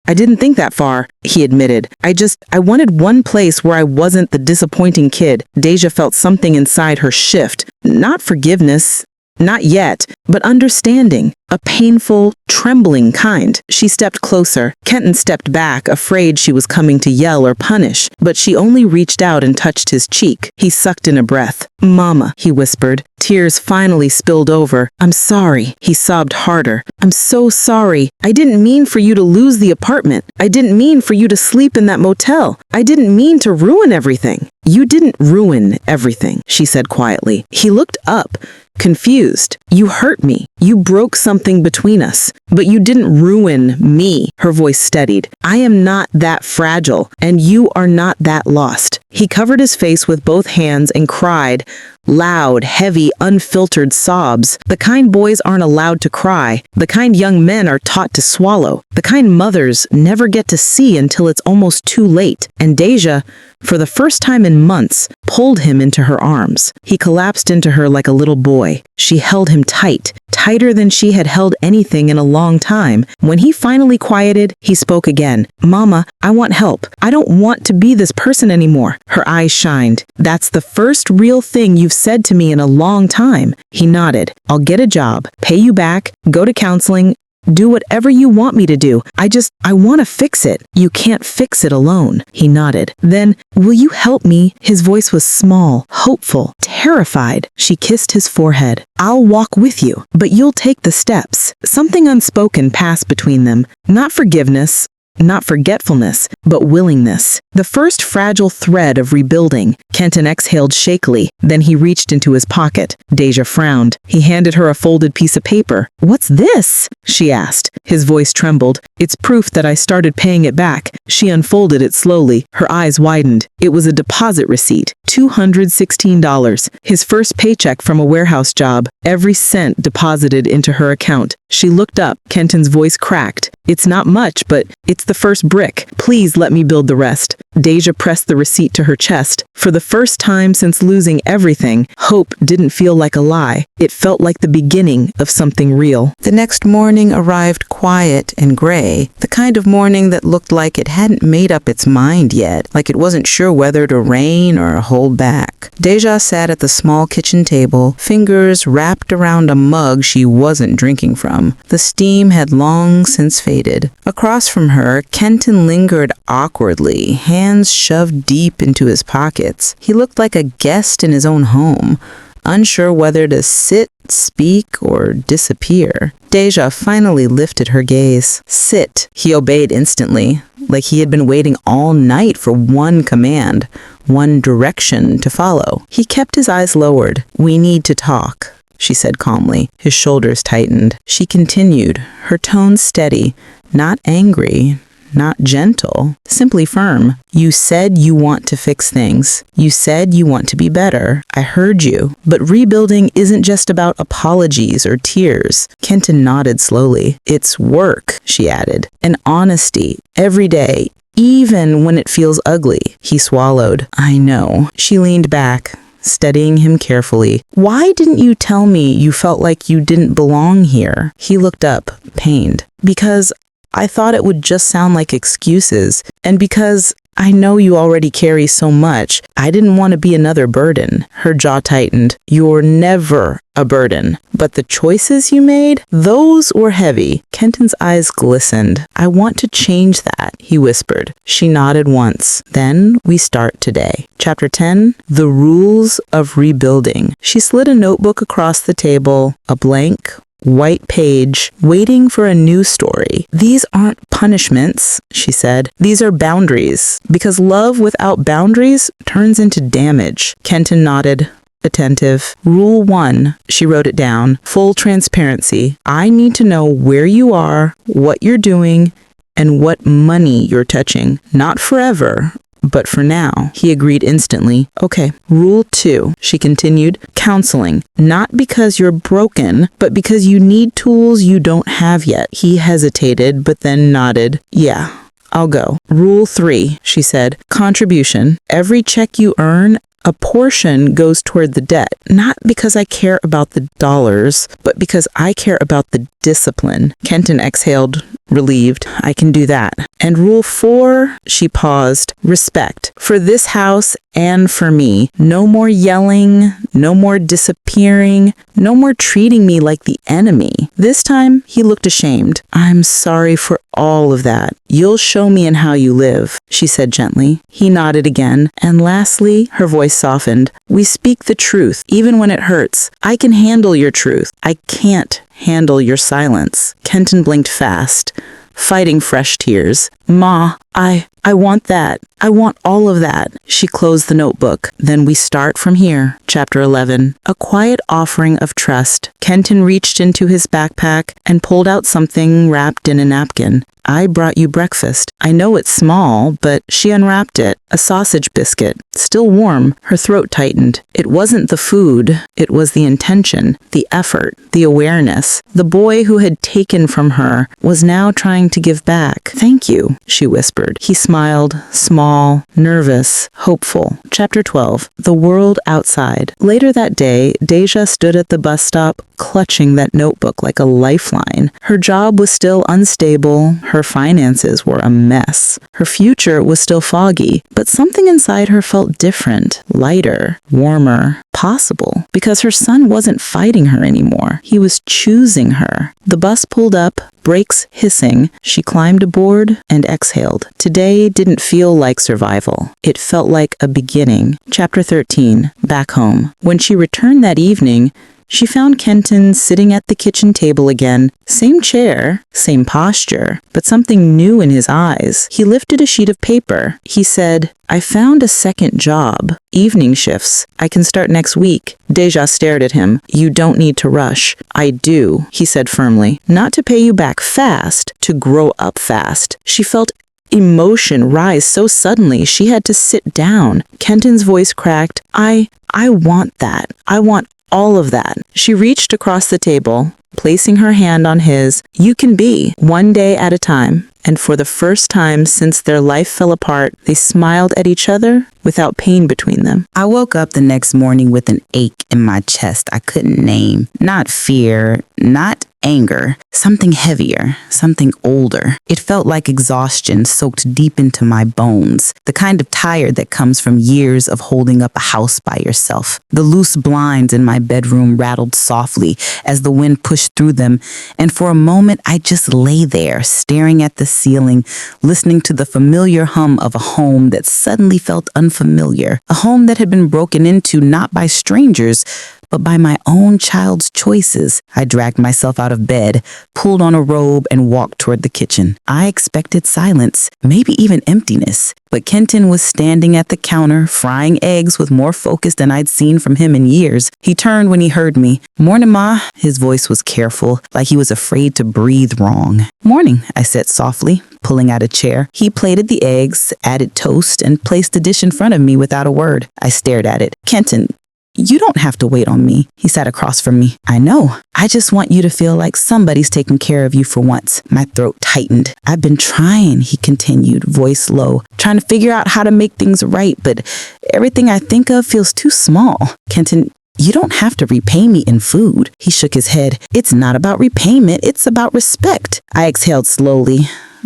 I didn't think that far, he admitted. I wanted one place where I wasn't the disappointing kid. Deja felt something inside her shift. Not forgiveness. Not yet, but understanding. A painful, trembling kind. She stepped closer. Kenton stepped back, afraid she was coming to yell or punish, but she only reached out and touched his cheek. He sucked in a breath. Mama, he whispered. Tears finally spilled over. I'm sorry. He sobbed harder. I'm so sorry. I didn't mean for you to lose the apartment. I didn't mean for you to sleep in that motel. I didn't mean to ruin everything. You didn't ruin everything, she said quietly. He looked up, confused. You hurt me. You broke something between us, but you didn't ruin me. Her voice steadied. I am not that fragile, and you are not that lost. He covered his face with both hands and cried, loud, heavy, unfiltered sobs. The kind boys aren't allowed to cry. The kind young men are taught to swallow. The kind mothers never get to see until it's almost too late. And Deja, for the first time in months, pulled him into her arms. He collapsed into her like a little boy. She held him tight, tighter than she had held anything in a long time. When he finally quieted, he spoke again. Mama, I want help. I don't want to be this person anymore. Her eyes shined. That's the first real thing you've said to me in a long time. He nodded. I'll get a job, pay you back, go to counseling, do whatever you want me to do. I want to fix it. You can't fix it alone. He nodded. Then, will you help me? His voice was small, hopeful, terrified. She kissed his forehead. I'll walk with you, but you'll take the steps. Something unspoken passed between them. Not forgiveness, not forgetfulness, but willingness. The first fragile thread of rebuilding. Kenton exhaled shakily, then he reached into his pocket. Deja frowned. He handed her a folded piece of paper. What's this? She asked. His voice trembled. It's proof that I started paying it back. She unfolded it slowly. Her eyes widened. It was a deposit receipt. $216. His first paycheck from a warehouse job. Every cent deposited into her account. She looked up. Kenton's voice cracked. It's not much, but it's the first brick. Please let me build the rest. Deja pressed the receipt to her chest. For the first time since losing everything, hope didn't feel like a lie. It felt like the beginning of something real. The next morning arrived quiet and gray, the kind of morning that looked like it hadn't made up its mind yet, like it wasn't sure whether to rain or hold back. Deja sat at the small kitchen table, fingers wrapped around a mug she wasn't drinking from. The steam had long since faded. Across from her, Kenton lingered awkwardly, hands shoved deep into his pockets. He looked like a guest in his own home, unsure whether to sit, speak, or disappear. Deja finally lifted her gaze. Sit, he obeyed instantly, like he had been waiting all night for one command, one direction to follow. He kept his eyes lowered. We need to talk, she said calmly. His shoulders tightened. She continued, her tone steady, not angry, not gentle, simply firm. You said you want to fix things. You said you want to be better. I heard you. But rebuilding isn't just about apologies or tears. Kenton nodded slowly. It's work, she added, and honesty, every day, even when it feels ugly. He swallowed. I know. She leaned back, studying him carefully. Why didn't you tell me you felt like you didn't belong here? He looked up, pained. Because I thought it would just sound like excuses, and because I know you already carry so much, I didn't want to be another burden. Her jaw tightened. You're never a burden. But the choices you made, those were heavy. Kenton's eyes glistened. I want to change that, he whispered. She nodded once. Then we start today. Chapter 10, The Rules of Rebuilding. She slid a notebook across the table, a blank, white page, waiting for a new story. These aren't punishments, she said. These are boundaries, because love without boundaries turns into damage. Kenton nodded. attentive. Rule 1, she wrote it down, full transparency. I need to know where you are, what you're doing, and what money you're touching. Not forever, but for now. He agreed instantly. Okay. Rule 2, she continued, counseling. Not because you're broken, but because you need tools you don't have yet. He hesitated, but then nodded. Yeah, I'll go. Rule 3, she said, contribution. Every check you earn, a portion goes toward the debt, not because I care about the dollars, but because I care about the discipline. Kenton exhaled, relieved. I can do that. And rule 4, she paused, respect. For this house and for me. No more yelling, no more disappearing, no more treating me like the enemy. This time, he looked ashamed. I'm sorry for all of that. You'll show me in how you live, she said gently. He nodded again. And lastly, her voice softened. We speak the truth, even when it hurts. I can handle your truth. I can't handle your silence. Kenton blinked fast, fighting fresh tears. Ma, I want that. I want all of that. She closed the notebook. Then we start from here. Chapter 11. A quiet offering of trust. Kenton reached into his backpack and pulled out something wrapped in a napkin. I brought you breakfast. I know it's small, but she unwrapped it. A sausage biscuit. Still warm. Her throat tightened. It wasn't the food. It was the intention, the effort, the awareness. The boy who had taken from her was now trying to give back. Thank you, she whispered. He smiled, small, nervous, hopeful. Chapter 12. The world outside. Later that day, Deja stood at the bus stop, clutching that notebook like a lifeline. Her job was still unstable. Her finances were a mess. Her future was still foggy, but something inside her felt different, lighter, warmer, possible, because her son wasn't fighting her anymore. He was choosing her. The bus pulled up, brakes hissing. She climbed aboard and exhaled. Today didn't feel like survival. It felt like a beginning. Chapter 13. Back home. When she returned that evening, she found Kenton sitting at the kitchen table again. Same chair, same posture, but something new in his eyes. He lifted a sheet of paper. He said, I found a second job. Evening shifts. I can start next week. Deja stared at him. You don't need to rush. I do, he said firmly. Not to pay you back fast, to grow up fast. She felt emotion rise so suddenly she had to sit down. Kenton's voice cracked. I want that. I want all of that. She reached across the table, placing her hand on his. You can be, one day at a time. And for the first time since their life fell apart, they smiled at each other without pain between them. I woke up the next morning with an ache in my chest I couldn't name. Not fear, not anger, something heavier, something older. It felt like exhaustion soaked deep into my bones, the kind of tired that comes from years of holding up a house by yourself. The loose blinds in my bedroom rattled softly as the wind pushed through them, and for a moment I just lay there, staring at the ceiling, listening to the familiar hum of a home that suddenly felt unfamiliar, a home that had been broken into not by strangers, but by my own child's choices. I dragged myself out of bed, pulled on a robe, and walked toward the kitchen. I expected silence, maybe even emptiness, but Kenton was standing at the counter, frying eggs with more focus than I'd seen from him in years. He turned when he heard me. Morning, Ma. His voice was careful, like he was afraid to breathe wrong. Morning, I said softly, pulling out a chair. He plated the eggs, added toast, and placed the dish in front of me without a word. I stared at it. Kenton, you don't have to wait on me. He sat across from me. I know. I just want you to feel like somebody's taking care of you for once. My throat tightened. I've been trying, he continued, voice low, trying to figure out how to make things right, but everything I think of feels too small. Kenton, you don't have to repay me in food. He shook his head. It's not about repayment. It's about respect. I exhaled slowly.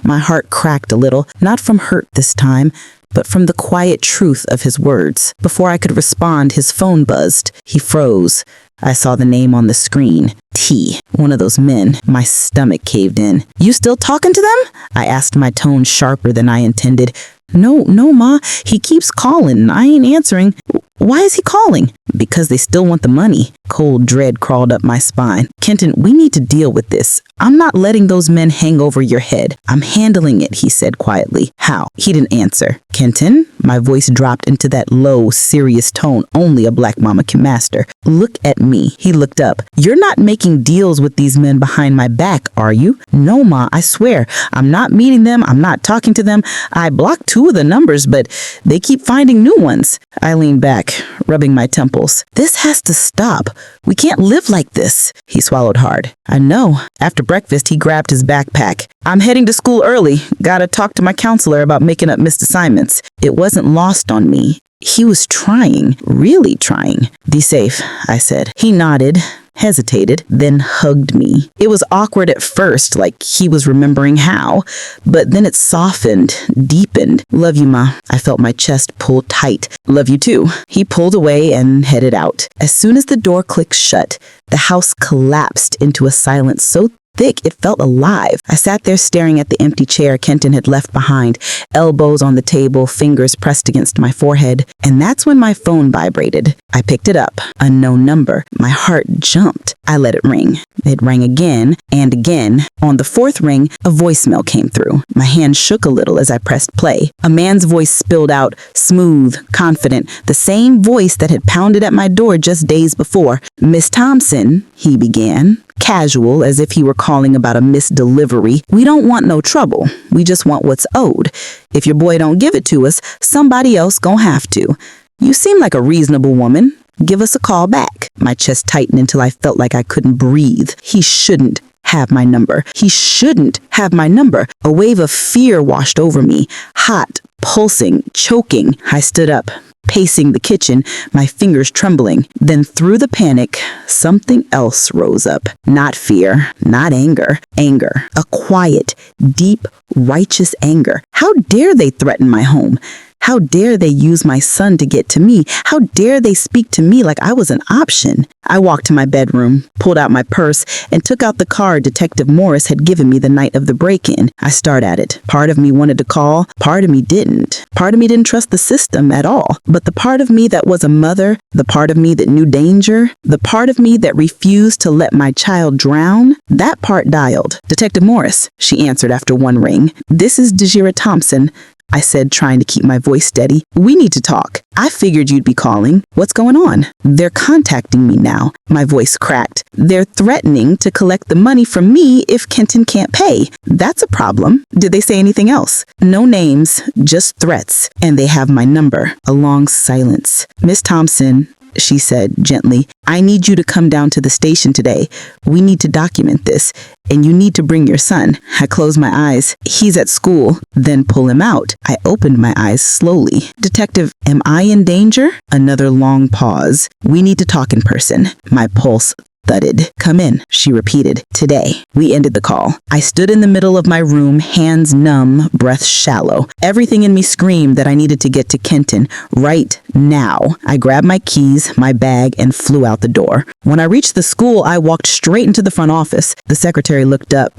My heart cracked a little, not from hurt this time, but from the quiet truth of his words. Before I could respond, his phone buzzed. He froze. I saw the name on the screen. T. One of those men. My stomach caved in. You still talking to them? I asked, my tone sharper than I intended. No, Ma. He keeps calling. I ain't answering. Why is he calling? Because they still want the money. Cold dread crawled up my spine. Kenton, we need to deal with this. I'm not letting those men hang over your head. I'm handling it, he said quietly. How? He didn't answer. Kenton, My voice dropped into that low, serious tone only a black mama can master. Look at me. He looked up. You're not making deals with these men behind my back, are you? No, Ma, I swear. I'm not meeting them. I'm not talking to them. I blocked 2 of the numbers, but they keep finding new ones. I leaned back, rubbing my temples. This has to stop. We can't live like this. He swallowed hard. I know. After breakfast, he grabbed his backpack. I'm heading to school early. Gotta talk to my counselor about making up missed assignments. It wasn't lost on me. He was trying, really trying. Be safe, I said. He nodded, hesitated, then hugged me. It was awkward at first, like he was remembering how, but then it softened, deepened. Love you, Ma. I felt my chest pull tight. Love you too. He pulled away and headed out. As soon as the door clicked shut, the house collapsed into a silence so thick it felt alive. I sat there staring at the empty chair Kenton had left behind, elbows on the table, fingers pressed against my forehead. And that's when my phone vibrated. I picked it up. Unknown number. My heart jumped. I let it ring. It rang again and again. On the 4th ring, a voicemail came through. My hand shook a little as I pressed play. A man's voice spilled out, smooth, confident, the same voice that had pounded at my door just days before. Miss Thompson, he began, casual, as if he were calling about a missed delivery. We don't want no trouble. We just want what's owed. If your boy don't give it to us, somebody else gon' have to. You seem like a reasonable woman. Give us a call back. My chest tightened until I felt like I couldn't breathe. He shouldn't have my number. He shouldn't have my number. A wave of fear washed over me. Hot, pulsing, choking. I stood up, pacing the kitchen, my fingers trembling. Then through the panic, something else rose up. Not fear, not anger. Anger. A quiet, deep, righteous anger. How dare they threaten my home? How dare they use my son to get to me? How dare they speak to me like I was an option? I walked to my bedroom, pulled out my purse, and took out the card Detective Morris had given me the night of the break-in. I stared at it. Part of me wanted to call, part of me didn't. Part of me didn't trust the system at all. But the part of me that was a mother, the part of me that knew danger, the part of me that refused to let my child drown, that part dialed. Detective Morris, she answered after 1 ring. This is Dejira Thompson, I said, trying to keep my voice steady. We need to talk. I figured you'd be calling. What's going on? They're contacting me now. My voice cracked. They're threatening to collect the money from me if Kenton can't pay. That's a problem. Did they say anything else? No names, just threats. And they have my number. A long silence. Miss Thompson, she said gently, I need you to come down to the station today. We need to document this, and you need to bring your son. I closed my eyes. He's at school. Then pull him out. I opened my eyes slowly. Detective, am I in danger? Another long pause. We need to talk in person. My pulse thudded. Come in, she repeated. Today. We ended the call. I stood in the middle of my room, hands numb, breath shallow. Everything in me screamed that I needed to get to Kenton right now. I grabbed my keys, my bag, and flew out the door. When I reached the school, I walked straight into the front office. The secretary looked up.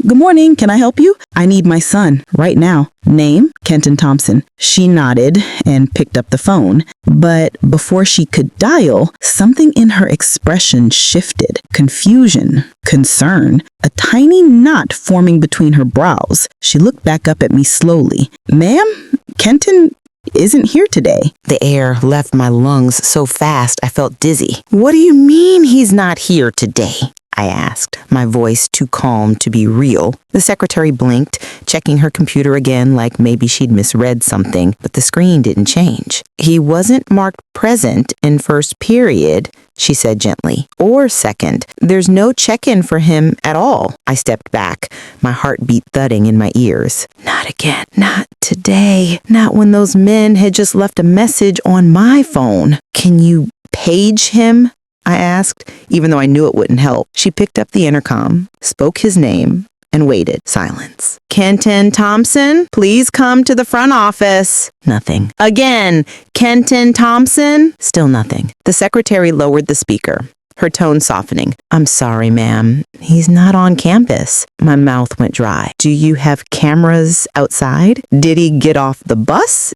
Good morning, can I help you? I need my son, right now. Name? Kenton Thompson. She nodded and picked up the phone. But before she could dial, something in her expression shifted. Confusion, concern, a tiny knot forming between her brows. She looked back up at me slowly. Ma'am, Kenton isn't here today. The air left my lungs so fast I felt dizzy. What do you mean he's not here today? I asked, my voice too calm to be real. The secretary blinked, checking her computer again like maybe she'd misread something, but the screen didn't change. He wasn't marked present in first period, she said gently, or second. There's no check-in for him at all. I stepped back, my heartbeat thudding in my ears. Not again, not today, not when those men had just left a message on my phone. Can you page him? I asked, even though I knew it wouldn't help. She picked up the intercom, spoke his name, and waited. Silence. Kenton Thompson, please come to the front office. Nothing. Again, Kenton Thompson. Still nothing. The secretary lowered the speaker, her tone softening. I'm sorry, ma'am. He's not on campus. My mouth went dry. Do you have cameras outside? Did he get off the bus?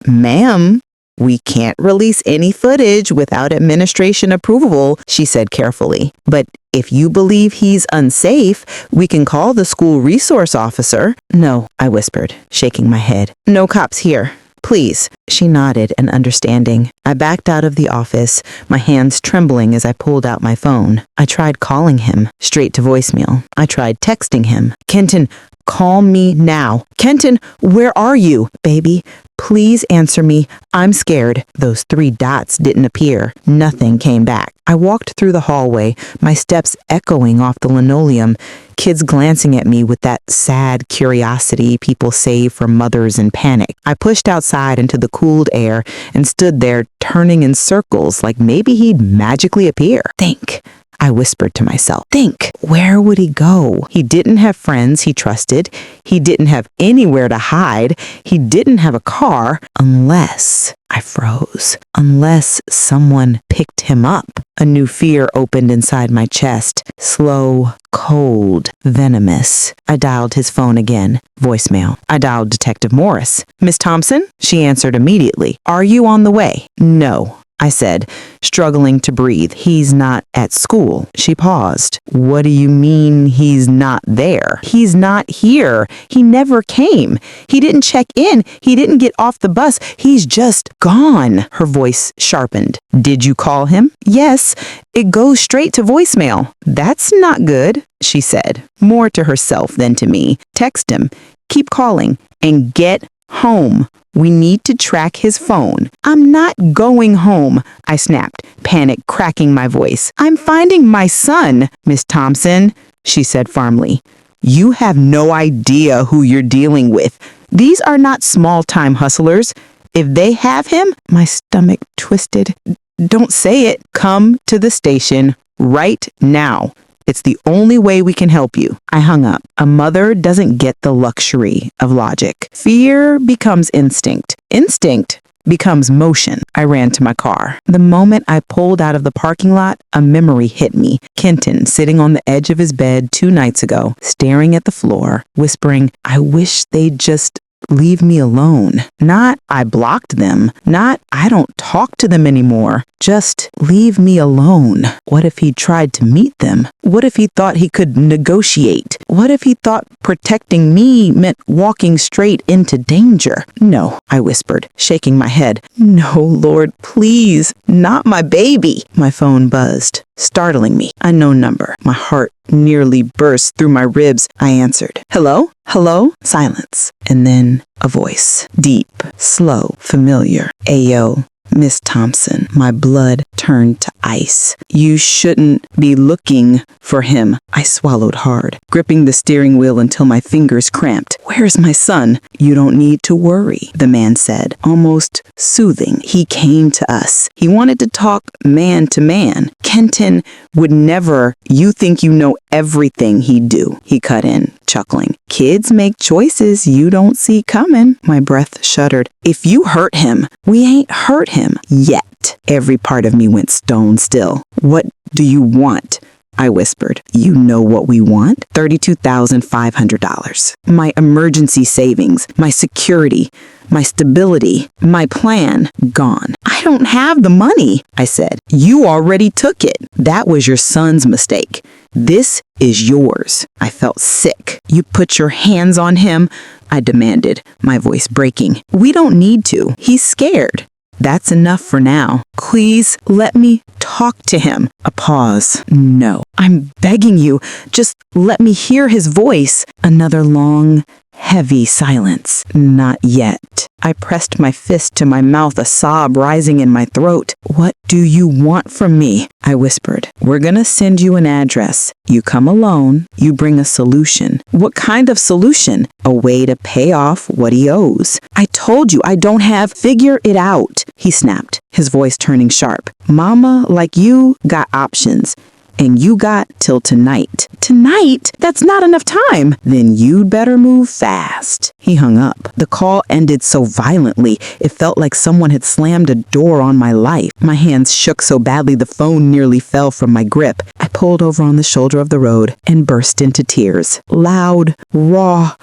Ma'am, we can't release any footage without administration approval, she said carefully. But if you believe he's unsafe, we can call the school resource officer. No, I whispered, shaking my head. No cops here. please. She nodded in understanding. I backed out of the office, my hands trembling as I pulled out my phone. I tried calling him, straight to voicemail. I tried texting him. Kenton, call me now. Kenton, where are you? Baby, please answer me. I'm scared. Those 3 dots didn't appear. Nothing came back. I walked through the hallway, my steps echoing off the linoleum, kids glancing at me with that sad curiosity people save for mothers in panic. I pushed outside into the cooled air and stood there turning in circles like maybe he'd magically appear. Think. I whispered to myself. Think, where would he go? He didn't have friends he trusted. He didn't have anywhere to hide. He didn't have a car unless... I froze. Unless someone picked him up. A new fear opened inside my chest. Slow, cold, venomous. I dialed his phone again. Voicemail. I dialed Detective Morris. Miss Thompson? She answered immediately. Are you on the way? No, I said, struggling to breathe. He's not at school. She paused. What do you mean he's not there? He's not here. He never came. He didn't check in. He didn't get off the bus. He's just gone. Her voice sharpened. Did you call him? Yes. It goes straight to voicemail. That's not good, she said, more to herself than to me. Text him. Keep calling and get home. We need to track his phone. I'm not going home, I snapped, panic cracking my voice. I'm finding my son, Miss Thompson, she said firmly. You have no idea who you're dealing with. These are not small-time hustlers. If they have him, my stomach twisted. Don't say it. Come to the station right now. It's the only way we can help you. I hung up. A mother doesn't get the luxury of logic. Fear becomes instinct. Instinct becomes motion. I ran to my car. The moment I pulled out of the parking lot, a memory hit me. Kenton sitting on the edge of his bed 2 nights ago, staring at the floor, whispering, I wish they'd just leave me alone. Not I blocked them. Not I don't talk to them anymore. Just leave me alone. What if he tried to meet them? What if he thought he could negotiate? What if he thought protecting me meant walking straight into danger? No, I whispered, shaking my head. No, Lord, please, not my baby. My phone buzzed, startling me. Unknown number. My heart nearly burst through my ribs. I answered. Hello? Hello? Silence. And then a voice. Deep, slow, familiar. Ayo, Miss Thompson. My blood turned to ice. You shouldn't be looking for him. I swallowed hard, gripping the steering wheel until my fingers cramped. Where's my son? You don't need to worry, the man said, almost soothing. He came to us. He wanted to talk man to man. Kenton would never. You think you know everything he'd do, he cut in, chuckling. Kids make choices you don't see coming. My breath shuddered. If you hurt him, we ain't hurt him yet. Every part of me went stone still. What do you want? I whispered. You know what we want? $32,500. My emergency savings, my security, my stability, my plan, gone. I don't have the money, I said. You already took it. That was your son's mistake. This is yours. I felt sick. You put your hands on him, I demanded, my voice breaking. We don't need to. He's scared. That's enough for now. Please let me talk to him. A pause. No. I'm begging you. Just let me hear his voice. Another long, heavy silence. Not yet. I pressed my fist to my mouth, a sob rising in my throat. What do you want from me? I whispered. We're gonna send you an address. You come alone. You bring a solution. What kind of solution? A way to pay off what he owes. I told you I don't have. Figure it out, he snapped, his voice turning sharp. Mama, like you, got options. And you got till tonight. Tonight? That's not enough time. Then you'd better move fast. He hung up. The call ended so violently, it felt like someone had slammed a door on my life. My hands shook so badly the phone nearly fell from my grip. I pulled over on the shoulder of the road and burst into tears. Loud, raw,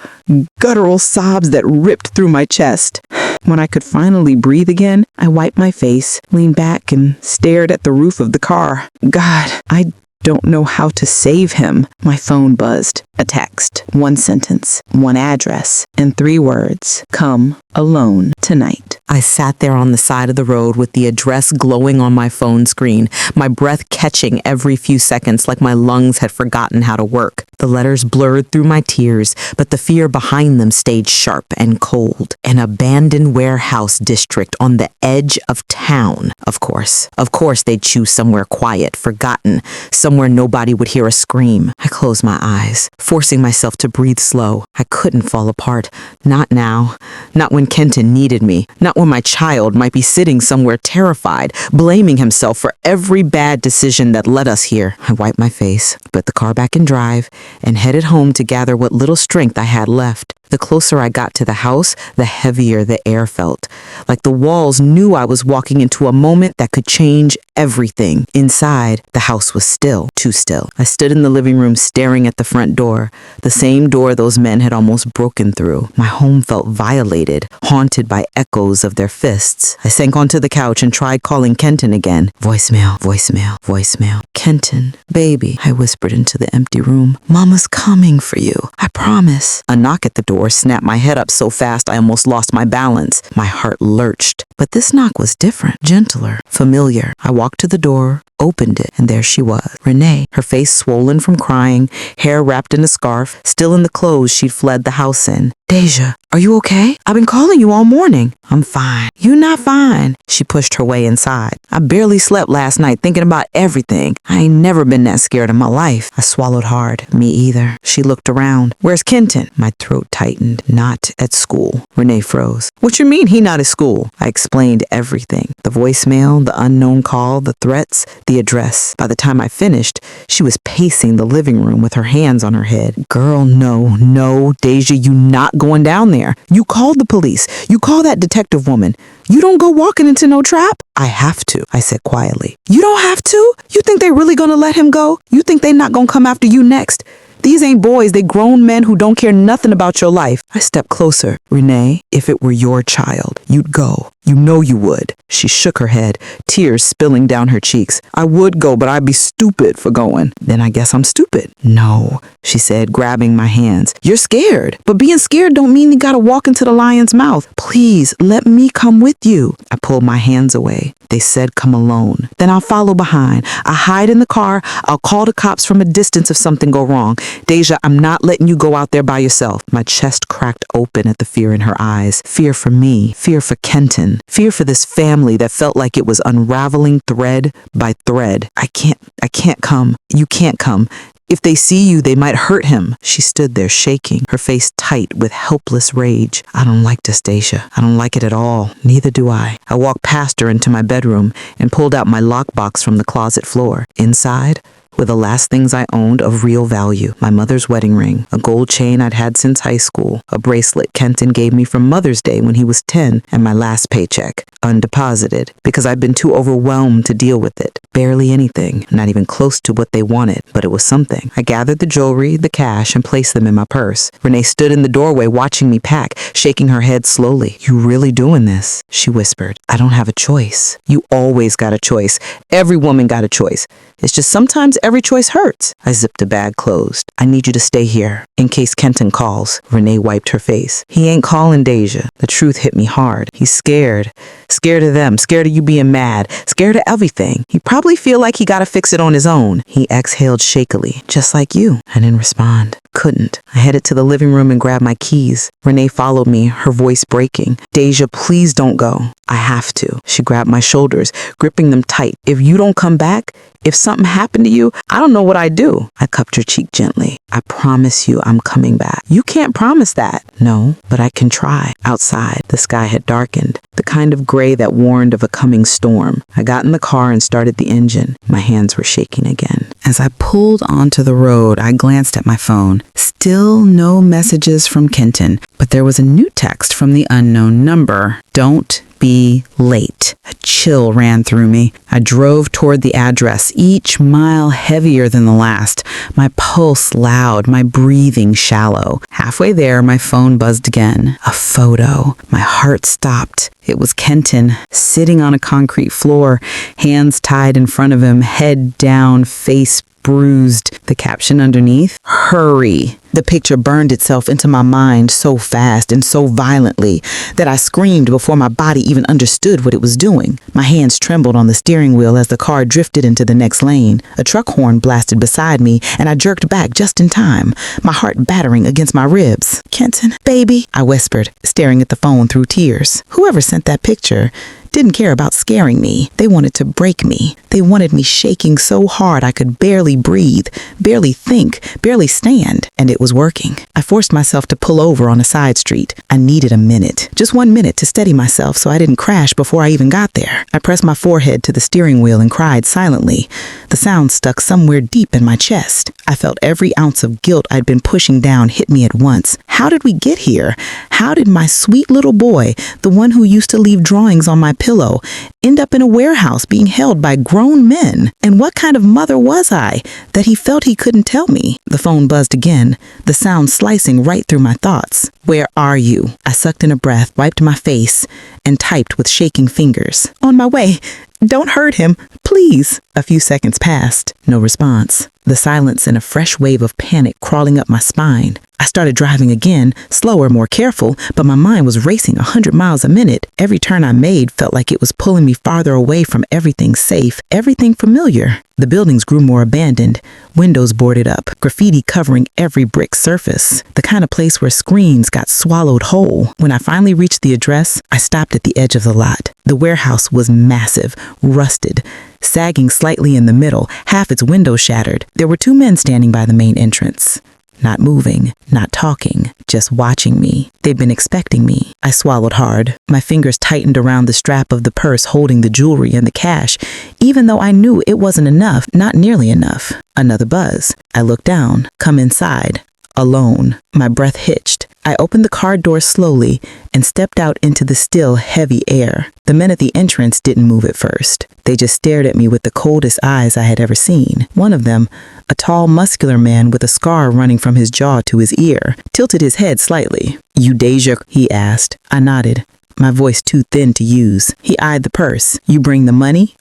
guttural sobs that ripped through my chest. When I could finally breathe again, I wiped my face, leaned back, and stared at the roof of the car. God, I don't know how to save him. My phone buzzed. A text. 1 sentence. 1 address. And 3 words. Come alone tonight. I sat there on the side of the road with the address glowing on my phone screen, my breath catching every few seconds like my lungs had forgotten how to work. The letters blurred through my tears, but the fear behind them stayed sharp and cold. An abandoned warehouse district on the edge of town, of course. Of course they'd choose somewhere quiet, forgotten, somewhere nobody would hear a scream. I closed my eyes, forcing myself to breathe slow. I couldn't fall apart. Not now. Not when Kenton needed me. Not when my child might be sitting somewhere terrified, blaming himself for every bad decision that led us here. I wiped my face, put the car back in drive, and headed home to gather what little strength I had left. The closer I got to the house, the heavier the air felt. Like the walls knew I was walking into a moment that could change everything. Inside, the house was still, too still. I stood in the living room staring at the front door, the same door those men had almost broken through. My home felt violated, haunted by echoes of their fists. I sank onto the couch and tried calling Kenton again. Voicemail, voicemail, voicemail. Kenton, baby, I whispered into the empty room. Mama's coming for you, I promise. A knock at the door snapped my head up so fast I almost lost my balance. My heart lurched. But this knock was different, gentler, familiar. I walked to the door, opened it, and there she was. Renee, her face swollen from crying, hair wrapped in a scarf, still in the clothes she'd fled the house in. Deja, are you okay? I've been calling you all morning. I'm fine. You not fine. She pushed her way inside. I barely slept last night thinking about everything. I ain't never been that scared in my life. I swallowed hard. Me either. She looked around. Where's Kenton? My throat tightened. Not at school. Renee froze. What you mean he not at school? I explained everything. The voicemail, the unknown call, the threats, the address. By the time I finished, she was pacing the living room with her hands on her head. Girl, no, Deja, you not going down there. You called the police. You call that detective woman. You don't go walking into no trap. I have to, I said quietly. You don't have to? You think they really gonna let him go? You think they not gonna come after you next? These ain't boys, they grown men who don't care nothing about your life. I stepped closer. Renee, if it were your child, you'd go. You know you would. She shook her head, tears spilling down her cheeks. I would go, but I'd be stupid for going. Then I guess I'm stupid. No, she said, grabbing my hands. You're scared, but being scared don't mean you gotta walk into the lion's mouth. Please, let me come with you. I pulled my hands away. They said come alone. Then I'll follow behind. I hide in the car. I'll call the cops from a distance if something go wrong. Deja, I'm not letting you go out there by yourself. My chest cracked open at the fear in her eyes. Fear for me. Fear for Kenton. Fear for this family that felt like it was unraveling thread by thread. I can't come. You can't come. If they see you, they might hurt him. She stood there shaking, her face tight with helpless rage. I don't like this, Deja. I don't like it at all. Neither do I. I walked past her into my bedroom and pulled out my lockbox from the closet floor. Inside were the last things I owned of real value. My mother's wedding ring, a gold chain I'd had since high school, a bracelet Kenton gave me for Mother's Day when he was 10, and my last paycheck, undeposited, because I'd been too overwhelmed to deal with it. Barely anything, not even close to what they wanted, but it was something. I gathered the jewelry, the cash, and placed them in my purse. Renee stood in the doorway watching me pack, shaking her head slowly. You really doing this? She whispered. I don't have a choice. You always got a choice. Every woman got a choice. It's just sometimes every choice hurts. I zipped the bag closed. I need you to stay here in case Kenton calls. Renee wiped her face. He ain't calling, Deja. The truth hit me hard. He's scared. Scared of them. Scared of you being mad. Scared of everything. He probably feel like he gotta fix it on his own. He exhaled shakily, just like you. I didn't respond. Couldn't. I headed to the living room and grabbed my keys. Renee followed me, her voice breaking. Deja, please don't go. I have to. She grabbed my shoulders, gripping them tight. If you don't come back, if something happened to you, I don't know what I'd do. I cupped her cheek gently. I promise you I'm coming back. You can't promise that. No, but I can try. Outside, the sky had darkened, the kind of gray that warned of a coming storm. I got in the car and started the engine. My hands were shaking again. As I pulled onto the road, I glanced at my phone. Still no messages from Kenton, but there was a new text from the unknown number. Don't be late. A chill ran through me. I drove toward the address, each mile heavier than the last, my pulse loud, my breathing shallow. Halfway there, my phone buzzed again. A photo. My heart stopped. It was Kenton, sitting on a concrete floor, hands tied in front of him, head down, face bruised. The caption underneath, "Hurry." The picture burned itself into my mind so fast and so violently that I screamed before my body even understood what it was doing. My hands trembled on the steering wheel as the car drifted into the next lane. A truck horn blasted beside me, and I jerked back just in time, my heart battering against my ribs. "Kenton, baby," I whispered, staring at the phone through tears. Whoever sent that picture didn't care about scaring me. They wanted to break me. They wanted me shaking so hard I could barely breathe, barely think, barely stand. And it was working. I forced myself to pull over on a side street. I needed a minute. Just 1 minute to steady myself so I didn't crash before I even got there. I pressed my forehead to the steering wheel and cried silently. The sound stuck somewhere deep in my chest. I felt every ounce of guilt I'd been pushing down hit me at once. How did we get here? How did my sweet little boy, the one who used to leave drawings on my pillow, end up in a warehouse being held by grown men? And what kind of mother was I that he felt he couldn't tell me? The phone buzzed again, the sound slicing right through my thoughts. "Where are you?" I sucked in a breath, wiped my face, and typed with shaking fingers. "On my way. Don't hurt him, please." A few seconds passed. No response. The silence and a fresh wave of panic crawling up my spine. I started driving again, slower, more careful, but my mind was racing 100 miles a minute. Every turn I made felt like it was pulling me farther away from everything safe, everything familiar. The buildings grew more abandoned, windows boarded up, graffiti covering every brick surface, the kind of place where screens got swallowed whole. When I finally reached the address, I stopped at the edge of the lot. The warehouse was massive, rusted, sagging slightly in the middle, half its windows shattered. There were 2 men standing by the main entrance. Not moving, not talking, just watching me. They'd been expecting me. I swallowed hard. My fingers tightened around the strap of the purse holding the jewelry and the cash, even though I knew it wasn't enough, not nearly enough. Another buzz. I looked down, come inside. Alone. My breath hitched. I opened the car door slowly and stepped out into the still, heavy air. The men at the entrance didn't move at first. They just stared at me with the coldest eyes I had ever seen. One of them, a tall, muscular man with a scar running from his jaw to his ear, tilted his head slightly. "You Deja?" he asked. I nodded, my voice too thin to use. He eyed the purse. "You bring the money?"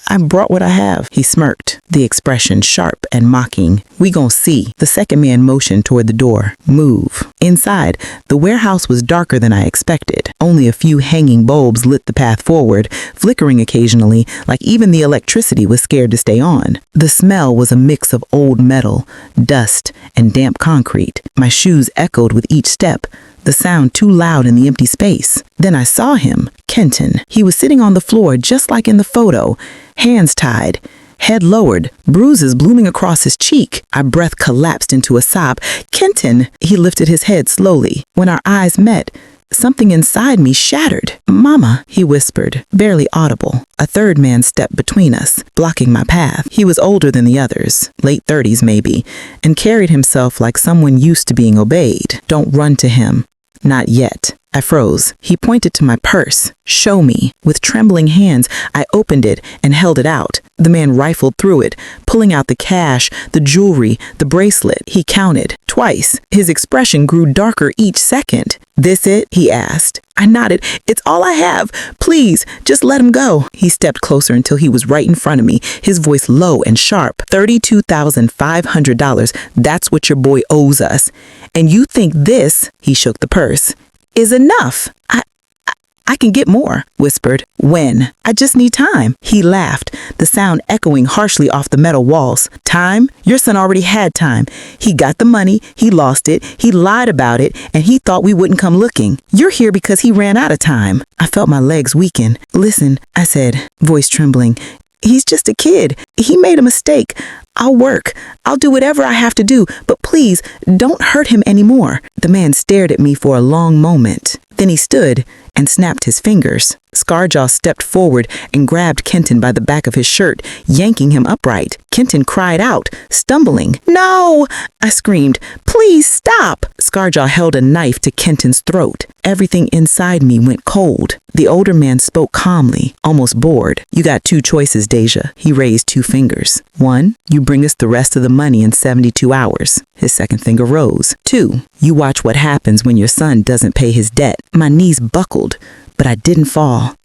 I brought what I have." He smirked, the expression sharp and mocking. "We gon' see." The second man motioned toward the door. "Move." Inside, the warehouse was darker than I expected. Only a few hanging bulbs lit the path forward, flickering occasionally, like even the electricity was scared to stay on. The smell was a mix of old metal, dust, and damp concrete. My shoes echoed with each step, the sound too loud in the empty space. Then I saw him, Kenton. He was sitting on the floor just like in the photo, hands tied, head lowered, bruises blooming across his cheek. Our breath collapsed into a sob. "Kenton!" He lifted his head slowly. When our eyes met, something inside me shattered. "Mama," he whispered, barely audible. A third man stepped between us, blocking my path. He was older than the others, late 30s maybe, and carried himself like someone used to being obeyed. "Don't run to him. Not yet." I froze. He pointed to my purse. "Show me." With trembling hands, I opened it and held it out. The man rifled through it, pulling out the cash, the jewelry, the bracelet. He counted twice. His expression grew darker each second. "This it?" he asked. I nodded. "It's all I have. Please, just let him go." He stepped closer until he was right in front of me, his voice low and sharp. $32,500. That's what your boy owes us. And you think this, he shook the purse, is enough? I can get more," whispered. "When? I just need time." He laughed, the sound echoing harshly off the metal walls. "Time? Your son already had time. He got the money, he lost it, he lied about it, and he thought we wouldn't come looking. You're here because he ran out of time." I felt my legs weaken. "Listen," I said, voice trembling. "He's just a kid. He made a mistake. I'll work. I'll do whatever I have to do, but please, don't hurt him anymore." The man stared at me for a long moment. Then he stood and snapped his fingers. Scarjaw stepped forward and grabbed Kenton by the back of his shirt, yanking him upright. Kenton cried out, stumbling. "No!" I screamed. "Please stop!" Scarjaw held a knife to Kenton's throat. Everything inside me went cold. The older man spoke calmly, almost bored. "You got 2 choices, Deja." He raised 2 fingers. 1, you bring us the rest of the money in 72 hours. His second finger rose. 2, you watch what happens when your son doesn't pay his debt. My knees buckled, but I didn't fall.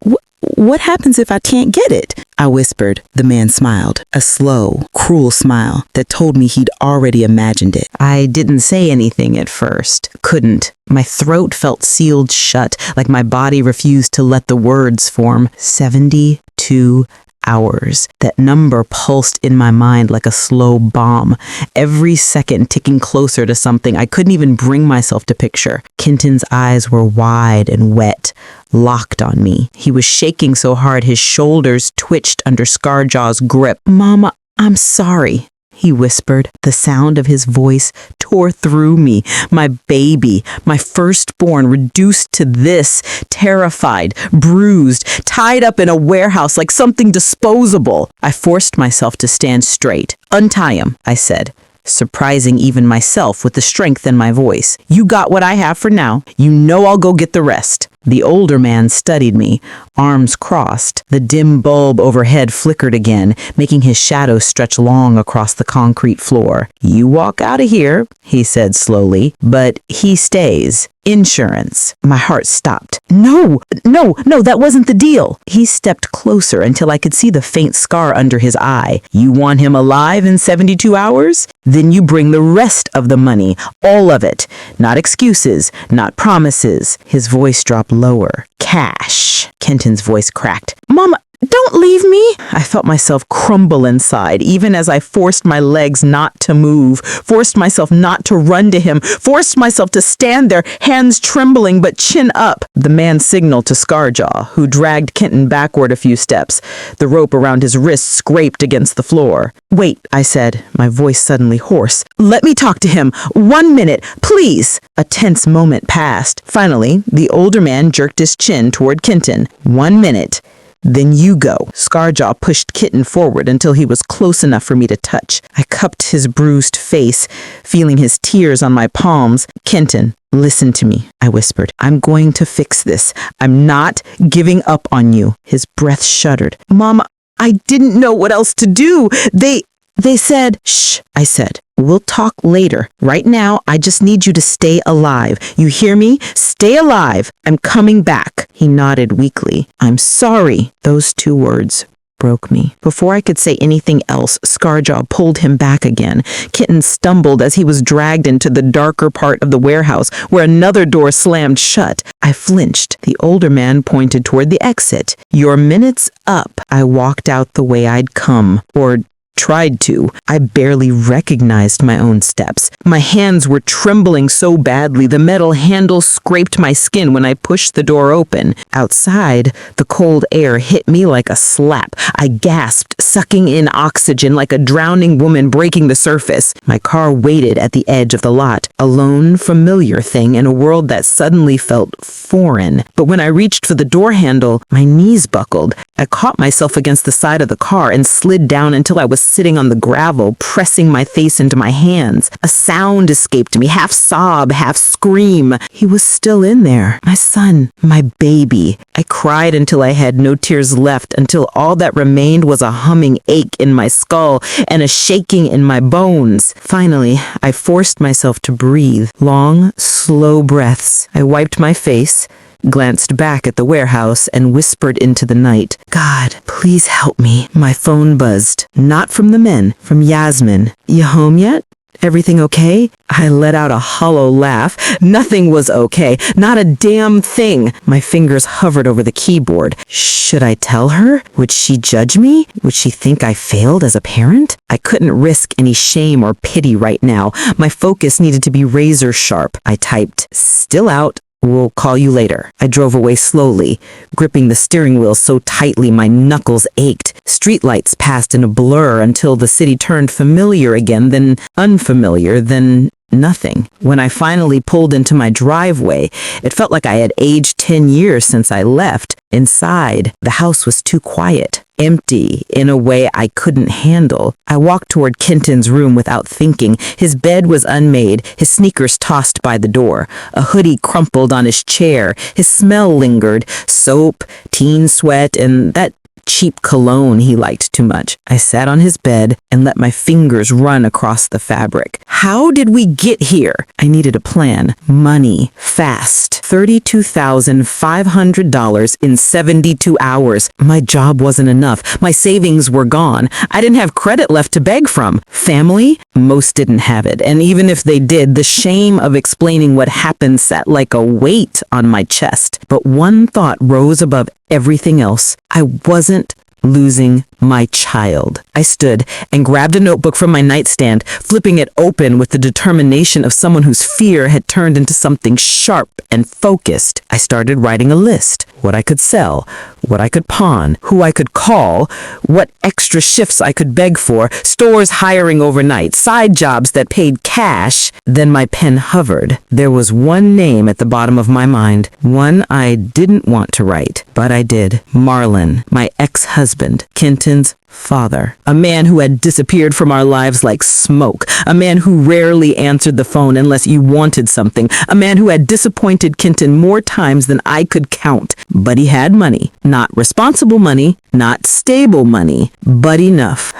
What happens if I can't get it? I whispered. The man smiled, a slow, cruel smile that told me he'd already imagined it. I didn't say anything at first. Couldn't. My throat felt sealed shut, like my body refused to let the words form. 72 hours. That number pulsed in my mind like a slow bomb, every second ticking closer to something I couldn't even bring myself to picture. Kenton's eyes were wide and wet, locked on me. He was shaking so hard his shoulders twitched under Scarjaw's grip. "Mama, I'm sorry," he whispered. The sound of his voice tore through me. My baby, my firstborn, reduced to this, terrified, bruised, tied up in a warehouse like something disposable. I forced myself to stand straight. "Untie him," I said, surprising even myself with the strength in my voice. "You got what I have for now. You know I'll go get the rest." The older man studied me, arms crossed. The dim bulb overhead flickered again, making his shadow stretch long across the concrete floor. "You walk out of here," he said slowly, "but he stays. Insurance." My heart stopped. No, that wasn't the deal." He stepped closer until I could see the faint scar under his eye. "You want him alive in 72 hours? Then you bring the rest of the money, all of it. Not excuses, not promises." His voice dropped lower. "Cash." Kenton's voice cracked. "Mama, don't leave me." I felt myself crumble inside, even as I forced my legs not to move, forced myself not to run to him, forced myself to stand there, hands trembling but chin up. The man signaled to Scarjaw, who dragged Kenton backward a few steps. The rope around his wrist scraped against the floor. "Wait," I said, my voice suddenly hoarse. "Let me talk to him. 1 minute, please." A tense moment passed. Finally, the older man jerked his chin toward Kenton. "1 minute. Then you go." Scarjaw pushed Kitten forward until he was close enough for me to touch. I cupped his bruised face, feeling his tears on my palms. "Kenton, listen to me," I whispered. "I'm going to fix this. I'm not giving up on you." His breath shuddered. "Mama, I didn't know what else to do. They said..." "Shh," I said. "We'll talk later. Right now, I just need you to stay alive. You hear me? Stay alive. I'm coming back." He nodded weakly. "I'm sorry." Those 2 words broke me. Before I could say anything else, Scarjaw pulled him back again. Kitten stumbled as he was dragged into the darker part of the warehouse, where another door slammed shut. I flinched. The older man pointed toward the exit. "Your minute's up." I walked out the way I'd come, or tried to. I barely recognized my own steps. My hands were trembling so badly the metal handle scraped my skin when I pushed the door open. Outside, the cold air hit me like a slap. I gasped, sucking in oxygen like a drowning woman breaking the surface. My car waited at the edge of the lot, a lone, familiar thing in a world that suddenly felt foreign. But when I reached for the door handle, my knees buckled. I caught myself against the side of the car and slid down until I was sitting on the gravel, pressing my face into my hands. A sound escaped me, half sob, half scream. He was still in there. My son, my baby. I cried until I had no tears left, until all that remained was a humming ache in my skull and a shaking in my bones. Finally, I forced myself to breathe. Long, slow breaths. I wiped my face, glanced back at the warehouse, and whispered into the night, "God, please help me." My phone buzzed. Not from the men, from Yasmin. "You home yet? Everything okay?" I let out a hollow laugh. Nothing was okay. Not a damn thing. My fingers hovered over the keyboard. Should I tell her? Would she judge me? Would she think I failed as a parent? I couldn't risk any shame or pity right now. My focus needed to be razor sharp. I typed, "Still out. We'll call you later." I drove away slowly, gripping the steering wheel so tightly my knuckles ached. Streetlights passed in a blur until the city turned familiar again, then unfamiliar, then nothing. When I finally pulled into my driveway, it felt like I had aged 10 years since I left. Inside, the house was too quiet, empty in a way I couldn't handle. I walked toward Kenton's room without thinking. His bed was unmade, his sneakers tossed by the door, a hoodie crumpled on his chair. His smell lingered, soap, teen sweat, and that cheap cologne he liked too much. I sat on his bed and let my fingers run across the fabric. How did we get here? I needed a plan. Money. Fast. $32,500 in 72 hours. My job wasn't enough. My savings were gone. I didn't have credit left to beg from. Family? Most didn't have it. And even if they did, the shame of explaining what happened sat like a weight on my chest. But one thought rose above everything else. I wasn't losing my child. I stood and grabbed a notebook from my nightstand, flipping it open with the determination of someone whose fear had turned into something sharp and focused. I started writing a list. What I could sell, what I could pawn, who I could call, what extra shifts I could beg for, stores hiring overnight, side jobs that paid cash. Then my pen hovered. There was one name at the bottom of my mind, one I didn't want to write, but I did. Marlon, my ex-husband, Kenton's father. A man who had disappeared from our lives like smoke. A man who rarely answered the phone unless you wanted something. A man who had disappointed Kenton more times than I could count. But he had money. Not responsible money, not stable money, but enough.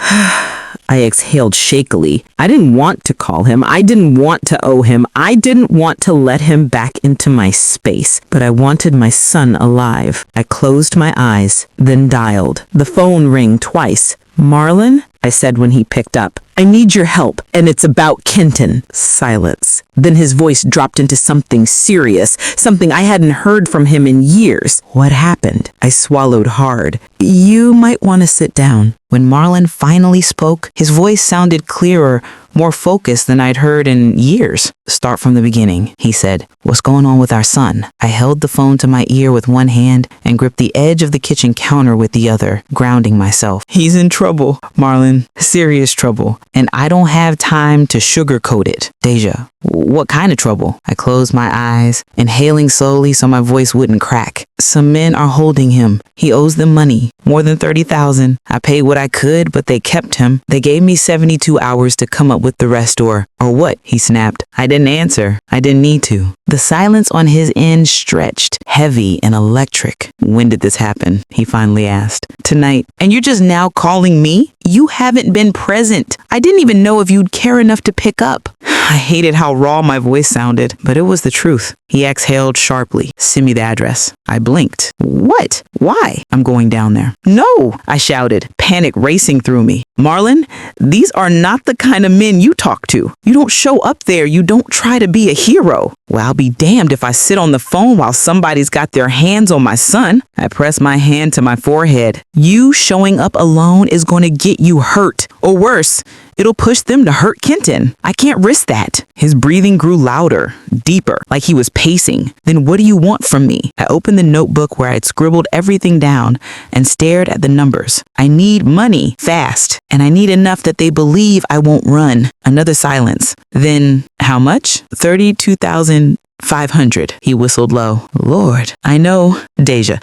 I exhaled shakily. I didn't want to call him. I didn't want to owe him. I didn't want to let him back into my space. But I wanted my son alive. I closed my eyes, then dialed. The phone rang twice. Marlon? I said when he picked up. I need your help, and it's about Kenton. Silence. Then his voice dropped into something serious, something I hadn't heard from him in years. What happened? I swallowed hard. You might want to sit down. When Marlon finally spoke, his voice sounded clearer, more focused than I'd heard in years. Start from the beginning, he said. What's going on with our son? I held the phone to my ear with one hand and gripped the edge of the kitchen counter with the other, grounding myself. He's in trouble, Marlon. Serious trouble. And I don't have time to sugarcoat it. Deja, what kind of trouble? I closed my eyes, inhaling slowly so my voice wouldn't crack. Some men are holding him. He owes them money, more than $30,000. I paid what I could, but they kept him. They gave me 72 hours to come up with the rest or what? He snapped. I didn't answer. I didn't need to. The silence on his end stretched, heavy and electric. When did this happen? He finally asked. Tonight. And you're just now calling me? You haven't been present. I didn't even know if you'd care enough to pick up. I hated how raw my voice sounded, but it was the truth. He exhaled sharply. Send me the address. I blinked. What? Why? I'm going down there. No, I shouted, panic racing through me. Marlon, these are not the kind of men you talk to. You don't show up there. You don't try to be a hero. Well, I'll be damned if I sit on the phone while somebody's got their hands on my son. I pressed my hand to my forehead. You showing up alone is going to get you hurt. Or worse, it'll push them to hurt Kenton. I can't risk that. His breathing grew louder, deeper, like he was pacing. Then what do you want from me? I opened the notebook where I'd scribbled everything down and stared at the numbers. I need money, fast, and I need enough that they believe I won't run. Another silence. Then, how much? $32,500. He whistled low. Lord, I know, Deja.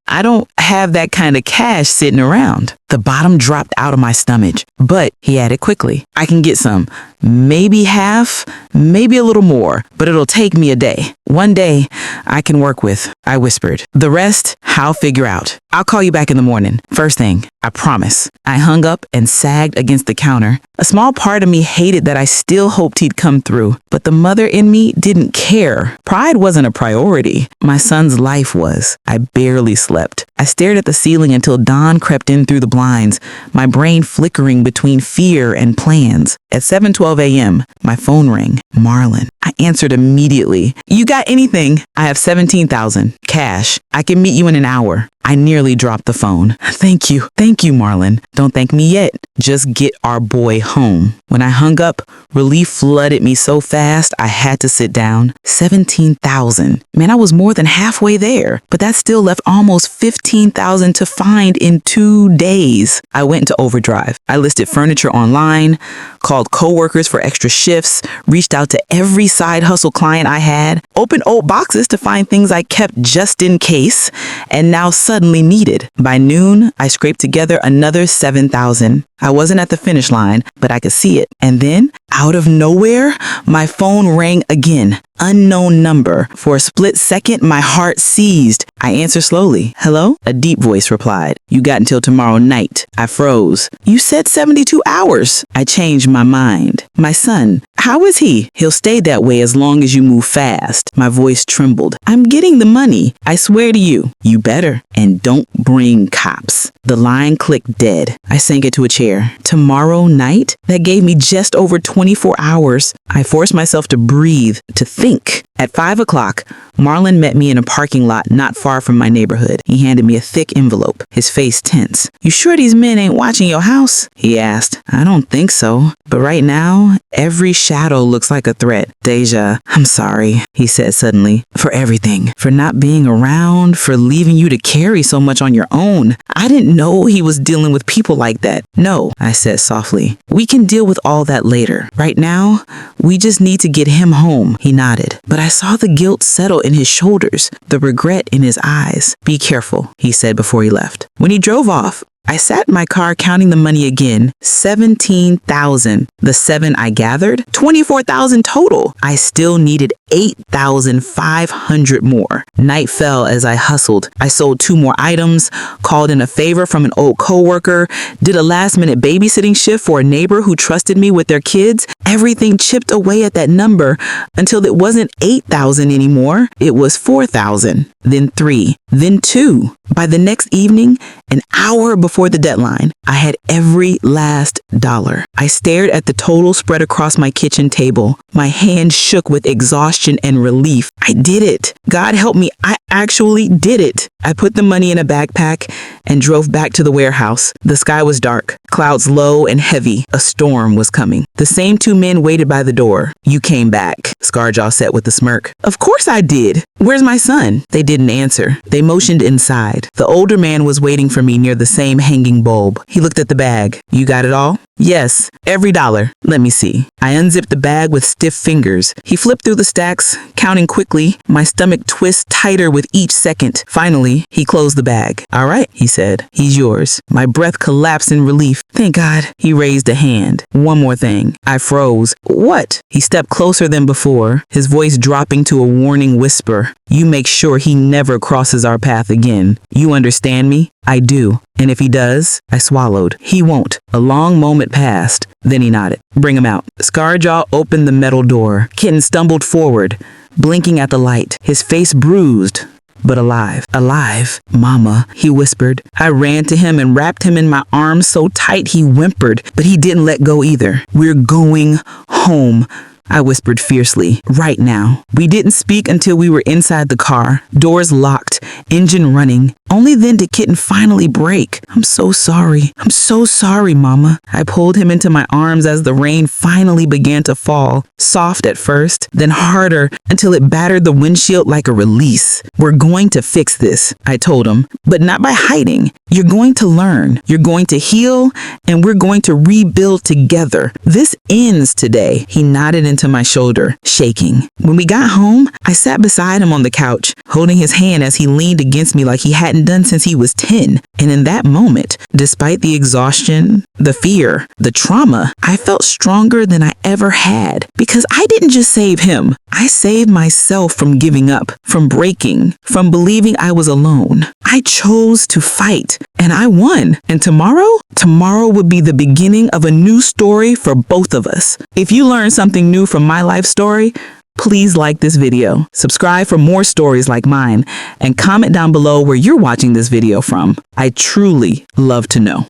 I don't have that kind of cash sitting around. The bottom dropped out of my stomach. But, he added quickly, I can get some. Maybe half, maybe a little more, but it'll take me a day. One day I can work with, I whispered. The rest, I'll figure out. I'll call you back in the morning. First thing, I promise. I hung up and sagged against the counter. A small part of me hated that I still hoped he'd come through, but the mother in me didn't care. Pride wasn't a priority. My son's life was. I barely slept. I stared at the ceiling until dawn crept in through the blinds, my brain flickering between fear and plans. At 7:12 a.m., my phone rang. Marlon. I answered immediately. You got anything? I have $17,000 cash. I can meet you in an hour. I nearly dropped the phone. Thank you, Marlon. Don't thank me yet. Just get our boy home. When I hung up, relief flooded me so fast I had to sit down. $17,000. Man, I was more than halfway there, but that still left almost $15,000 to find in 2 days. I went into overdrive. I listed furniture online, called coworkers for extra shifts, reached out to every side hustle client I had, opened old boxes to find things I kept just in case, and now suddenly needed. By noon, I scraped together another $7,000. I wasn't at the finish line, but I could see it. And then Out of nowhere, my phone rang again. Unknown number. For a split second, my heart seized. I answered slowly. Hello? A deep voice replied. You got until tomorrow night. I froze. You said 72 hours. I changed my mind. My son, how is he? He'll stay that way as long as you move fast. My voice trembled. I'm getting the money. I swear to you. You better. And don't bring cops. The line clicked dead. I sank into a chair. Tomorrow night? That gave me just over 24 hours. I forced myself to breathe, to think. At 5 o'clock, Marlon met me in a parking lot not far from my neighborhood. He handed me a thick envelope, his face tense. You sure these men ain't watching your house? He asked. I don't think so. But right now, every shadow looks like a threat. Deja, I'm sorry, he said suddenly, for everything. For not being around, for leaving you to carry so much on your own. I didn't know he was dealing with people like that. No, I said softly. We can deal with all that later. Right now, we just need to get him home. He nodded. But I saw the guilt settle in his shoulders, the regret in his eyes. Be careful, he said before he left. When he drove off, I sat in my car counting the money again. 17,000. The 7 I gathered, 24,000 total. I still needed 8,500 more. Night fell as I hustled. I sold 2 more items, called in a favor from an old coworker, did a last-minute babysitting shift for a neighbor who trusted me with their kids. Everything chipped away at that number until it wasn't 8,000 anymore. It was 4,000, then 3, then 2. By the next evening, an hour before the deadline, I had every last dollar. I stared at the total spread across my kitchen table. My hand shook with exhaustion and relief. I did it. God help me, I actually did it. I put the money in a backpack and drove back to the warehouse. The sky was dark, clouds low and heavy. A storm was coming. The same 2 men waited by the door. You came back, Scarjaw said with a smirk. Of course I did. Where's my son? They didn't answer. They motioned inside. The older man was waiting for me near the same hanging bulb. He looked at the bag. You got it all? Yes, every dollar. Let me see. I unzipped the bag with stiff fingers. He flipped through the stacks, counting quickly. My stomach twisted tighter with each second. Finally, he closed the bag. All right, he said. He's yours. My breath collapsed in relief. Thank God. He raised a hand. One more thing. I froze. What? He stepped closer than before, his voice dropping to a warning whisper. You make sure he never crosses our path again. You understand me? I do. And if he does, I swallowed. He won't. A long moment passed. Then he nodded. Bring him out. Scarjaw opened the metal door. Kitten stumbled forward, blinking at the light, his face bruised, but alive. Alive. Mama, he whispered. I ran to him and wrapped him in my arms so tight he whimpered, but he didn't let go either. We're going home, I whispered fiercely. Right now. We didn't speak until we were inside the car, doors locked, engine running. Only then did Kitten finally break. I'm so sorry. I'm so sorry, Mama. I pulled him into my arms as the rain finally began to fall. Soft at first, then harder until it battered the windshield like a release. We're going to fix this, I told him, but not by hiding. You're going to learn. You're going to heal, and we're going to rebuild together. This ends today. He nodded into my shoulder, shaking. When we got home, I sat beside him on the couch, holding his hand as he leaned against me like he hadn't done since he was 10. And in that moment, despite the exhaustion, the fear, the trauma, I felt stronger than I ever had. Because I didn't just save him. I saved myself from giving up, from breaking, from believing I was alone. I chose to fight, and I won. And tomorrow would be the beginning of a new story for both of us. If you learned something new from my life story, please like this video, subscribe for more stories like mine, and comment down below where you're watching this video from. I truly love to know.